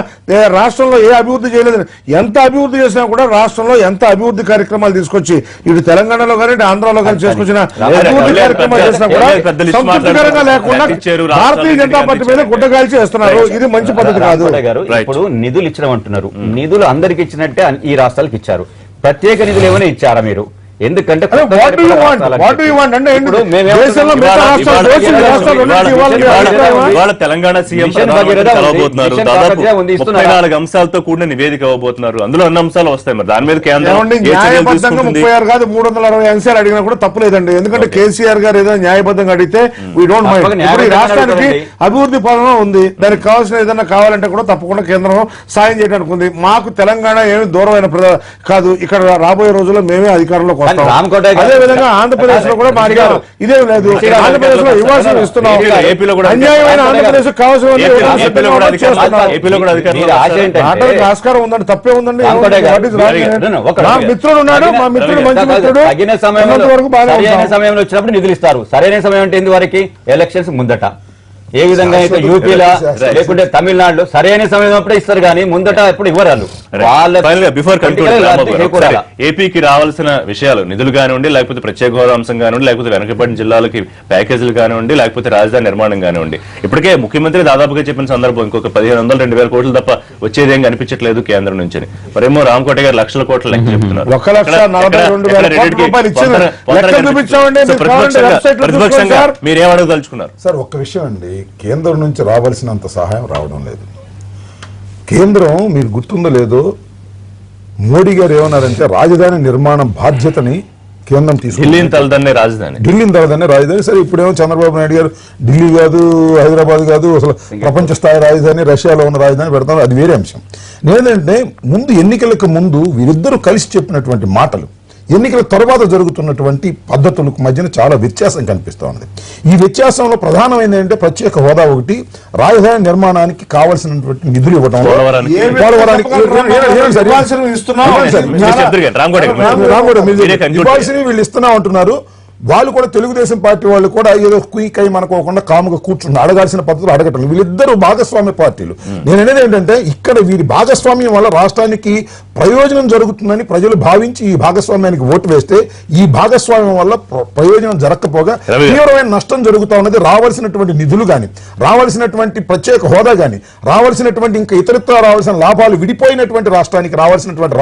రాష్ట్రంలో ఏ అభివృద్ధి చేయలేదని. ఎంత అభివృద్ధి చేసినా కూడా రాష్ట్రంలో ఎంత అభివృద్ధి కార్యక్రమాలు తీసుకొచ్చి ఇటు తెలంగాణలో కానీ ఆంధ్రాలో కానీ చేసుకొచ్చిన అభివృద్ధి కార్యక్రమాలు చేసినా కూడా సంతృప్తికరంగా లేకుండా భారతీయ జనతా పార్టీ మీద గుడ్డగాల్చి చేస్తున్నారు. ఇది మంచి పద్ధతి కాదు. ఇప్పుడు నిధులు ఇచ్చినామంటున్నారు. నిధులు అందరికి ఇచ్చినట్టే ఈ రాష్ట్రాలకు ఇచ్చారు. ప్రత్యేక నిధులు ఏమైనా ఇచ్చారా మీరు? ఎందుకంటే తెలంగాణ సీఎం కలవబోతున్నారు. దాదాపు 34 అంశాలతో కూడిన నివేదిక ఇవ్వబోతున్నారు. అందులో అన్ని అంశాలు వస్తాయి. మరి దాని మీద న్యాయబద్ధంగా 36 కాదు 360 అంశాలు అడిగినా కూడా తప్పులేదండి. ఎందుకంటే కేసీఆర్ గారు ఏదైనా న్యాయబద్ధంగా అడిగితే వీ డోంట్ మైండ్. ఇప్పుడు ఈ రాష్ట్రానికి అభివృద్ధి పరంగా ఉంది, దానికి కావాల్సిన ఏదైనా కావాలంటే కూడా తప్పకుండా కేంద్రం సాయం చేయడానికి ఉంది. మాకు తెలంగాణ ఏమి దూరమైన కాదు. ఇక్కడ రాబోయే రోజుల్లో మేమే అధికారంలో అదే విధంగా ఆంధ్రప్రదేశ్ లో కూడా మా అడిగారు ఇదేం లేదు. ఆంధ్రప్రదేశ్ లో ఇవ్వాల్సిన ఇస్తున్నాం, అన్యాయమైన ఆంధ్రప్రదేశ్ కావాల్సిన ఆస్కారం ఉందండి, తప్పే ఉందండి. మా మిత్రుడు ఉన్నాడు, మా మిత్రుడు మంచి మిత్రుడు. సమయంలో వచ్చినప్పుడు నిధులు ఇస్తారు. సరైన సమయం అంటే ఏంది? వారికి ఎలక్షన్స్ ముందట ఏ విధంగా అయితే యూపీలో లేకుంటే తమిళనాడులో సరైన సమయం అప్పుడే ఇస్తారు, కానీ ముందట ఎప్పుడు ఇవ్వరాలు. ఏపీకి రావాల్సిన విషయాలు నిధులు కానివ్వండి, లేకపోతే ప్రత్యేక హోదా అంశం కానివ్వండి, లేకపోతే వెనకబడిన జిల్లాలకి ప్యాకేజీలు కానివ్వండి, లేకపోతే రాజధాని నిర్మాణం కానివ్వండి, ఇప్పటికే ముఖ్యమంత్రి దాదాపుగా చెప్పిన సందర్భం ఇంకొక 1500-2000 కోట్లు తప్ప వచ్చేది ఏం కనిపించట్లేదు కేంద్రం నుంచి. మరేమో రామకోట గారు లక్షల కోట్ల లెక్క చెప్తున్నారు. ప్రతిపక్షంగా మీరేమడగదలుచుకున్నారు సార్? ఒక్క విషయం అండి, కేంద్రం నుంచి రావాల్సినంత సహాయం రావడం లేదు. కేంద్రం మీకు గుర్తుందో లేదో, మోడీ గారు ఏమన్నారంటే రాజధాని నిర్మాణం బాధ్యతని కేంద్రం ఢిల్లీ తీసుకుంది. తలదన్నే రాజధాని. ఢిల్లీని తర్వాతనే రాజధాని. సరే ఇప్పుడేమో చంద్రబాబు నాయుడు గారు ఢిల్లీ కాదు, హైదరాబాద్ కాదు, అసలు ప్రపంచ స్థాయి రాజధాని, రష్యాలో ఉన్న రాజధాని పెడతారు, అది వేరే అంశం. నేనంటే ముందు ఎన్నికలకు ముందు వీరిద్దరూ కలిసి చెప్పినటువంటి మాటలు, ఎన్నికల తర్వాత జరుగుతున్నటువంటి పద్ధతులకు మధ్యన చాలా వ్యత్యాసం కనిపిస్తూ ఉంది. ఈ వ్యత్యాసంలో ప్రధానమైనది ఏంటంటే ప్రత్యేక హోదా ఒకటి, రాజధాని నిర్మాణానికి కావాల్సినటువంటి నిధులు ఇవ్వడం. పోలవరానికి ఇవ్వాల్సినవి వీళ్ళు ఇస్తున్నా ఉంటున్నారు. వాళ్ళు కూడా తెలుగుదేశం పార్టీ వాళ్ళు కూడా ఏదో కుయికై మనకోకుండా కాముగా కూర్చుంటారు, అడగాల్సిన పద్ధతులు అడగటం. వీళ్ళిద్దరూ భాగస్వామ్య పార్టీలు. నేను అనేది ఏంటంటే ఇక్కడ వీరి భాగస్వామ్యం వల్ల రాష్ట్రానికి ప్రయోజనం జరుగుతుందని ప్రజలు భావించి ఈ భాగస్వామ్యానికి ఓటు వేస్తే, ఈ భాగస్వామ్యం వల్ల ప్రయోజనం జరగకపోగా తీవ్రమైన నష్టం జరుగుతా ఉన్నది. రావాల్సినటువంటి నిధులు గాని, రావాల్సినటువంటి ప్రత్యేక హోదా గాని, రావాల్సినటువంటి ఇంకా ఇతరత్ర రావాల్సిన లాభాలు విడిపోయినటువంటి రాష్ట్రానికి రావాల్సినటువంటి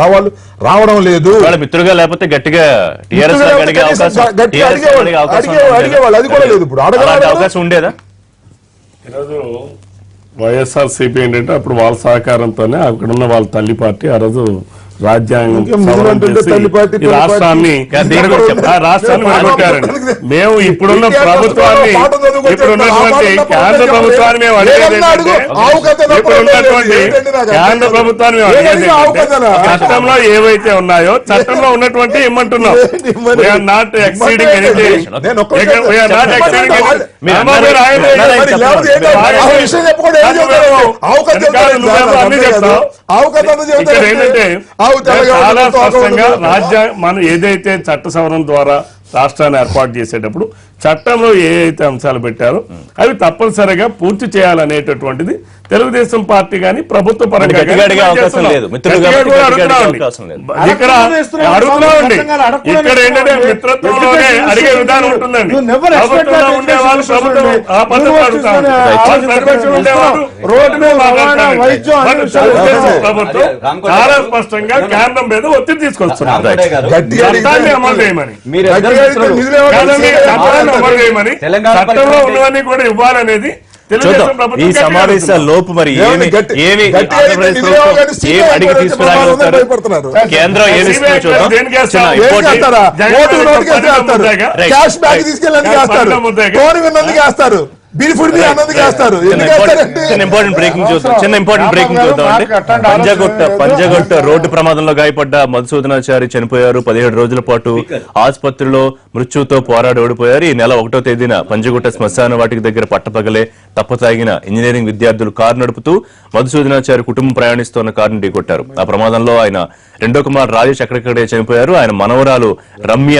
రావడం లేదు. మిత్రులుగా లేకపోతే గట్టిగా అడిగేవాళ్ళు, అది కూడా లేదు. ఇప్పుడు అడగడానికి అవకాశం ఉండేదా? ఈరోజు వైఎస్ఆర్సీపీ ఏంటంటే అప్పుడు వాళ్ళ సహకారంతోనే అక్కడ ఉన్న వాళ్ళ తల్లి పార్టీ ఆ రోజు రాజ్యాంగం రాష్ట్రాన్ని విడగొట్టారండి. మేము ఇప్పుడున్న ప్రభుత్వాన్ని, ఇప్పుడున్నటువంటి కేంద్ర ప్రభుత్వాన్ని మేము అడిగేది కేంద్ర ప్రభుత్వాన్ని మేము అడిగేది చట్టంలో ఏవైతే ఉన్నాయో చట్టంలో ఉన్నటువంటి ఇమ్మంటున్నాం. We are not exceeding anything. We are not exceeding ఏంటంటే చాలా స్పష్టంగా మనం ఏదైతే చట్ట సవరణ ద్వారా రాష్ట్రాన్ని ఏర్పాటు చేసేటప్పుడు చట్టంలో ఏ అయితే అంశాలు పెట్టారో అవి తప్పనిసరిగా పూర్తి చేయాలనేటటువంటిది తెలుగుదేశం పార్టీ గాని ప్రభుత్వ పరంగా ఇక్కడ అడుగుతున్నామండి. ఇక్కడ ఏంటంటే మిత్రత్వంలోనే అడిగే విధానం ఉంటుందండి. ప్రభుత్వంలో ఉండేవాళ్ళు ప్రభుత్వం ఆ పద్ధతి అడుగుతారు, రోడ్డు మీద ప్రభుత్వం చాలా స్పష్టంగా కేంద్రం మీద ఒత్తిడి తీసుకొస్తున్నారు. చట్టాన్ని అమలు చేయమని, అమలు చేయమని, చట్టంలో ఉన్నవన్నీ కూడా ఇవ్వాలనేది ఈ సమావేశాల లోపు మరి ఏమి అడిగి తీసుకురాగలుగుతారు, కేంద్రం ఏమి చూద్దాం. చిన్న ఇంపార్టెంట్ బ్రేకింగ్ చూద్దాం అండి. పంజగుట్ట రోడ్డు ప్రమాదంలో గాయపడ్డ మధుసూదనాచారి చనిపోయారు. 17 రోజుల పాటు ఆసుపత్రిలో మృత్యుతో పోరాడి ఓడిపోయారు. ఈ నెల 1వ తేదీన పంజగుట్ట శ్మశాన వాటికి దగ్గర పట్టపగలే తప్పతాగిన ఇంజనీరింగ్ విద్యార్థులు కారు నడుపుతూ మధుసూదనాచారి కుటుంబం ప్రయాణిస్తున్న కారును ఢీకొట్టారు. ఆ ప్రమాదంలో ఆయన రెండో కుమార్ రాజేష్ అక్కడిక్కడే చనిపోయారు. ఆయన మనవరాలు రమ్య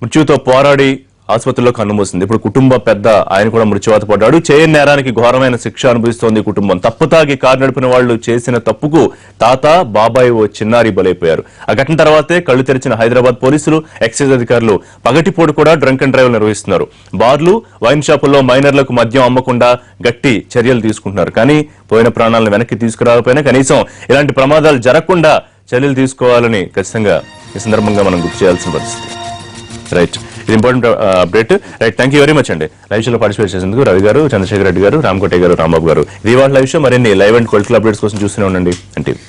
మృత్యుతో పోరాడి ఆసుపత్రిలో కన్నుమూసింది. ఇప్పుడు కుటుంబ పెద్ద ఆయన కూడా మృత్యువాత పడ్డాడు. చేయని నేరానికి ఘోరమైన శిక్ష అనుభవిస్తోంది కుటుంబం. తప్పుతాగి కారు నడిపిన వాళ్లు చేసిన తప్పుకు తాత, బాబాయ్ ఓ చిన్నారి బలైపోయారు. ఆ ఘటన తర్వాతే కళ్లు తెరిచిన హైదరాబాద్ పోలీసులు, ఎక్సైజ్ అధికారులు పగటిపూట కూడా డ్రంక్ అండ్ డ్రైవ్ నిర్వహిస్తున్నారు. బార్లు, వైన్ షాపుల్లో మైనర్లకు మద్యం అమ్మకుండా గట్టి చర్యలు తీసుకుంటున్నారు. కానీ పోయిన ప్రాణాలను వెనక్కి తీసుకురాకపోయినా కనీసం ఇలాంటి ప్రమాదాలు జరగకుండా చర్యలు తీసుకోవాలని ఖచ్చితంగా ఈ సందర్భంగా మనం గుర్తు చేయాల్సిన పరిస్థితి. రైట్, ఇది important update. Right, thank you very much అండి. లైవ్ షోలో పార్టిసిపేట్ చేసేందుకు రవి గారు, చంద్రశేఖర్ రెడ్డి గారు, రామకోటే గారు, రాంబాబు గారు. ఇది వాళ్ళ లైవ్ షో. మరిన్ని లైవ్ అండ్ క్వాలిటీ అప్డేట్స్ కోసం చూస్తూనే ఉండండి ఎన్టీవీ.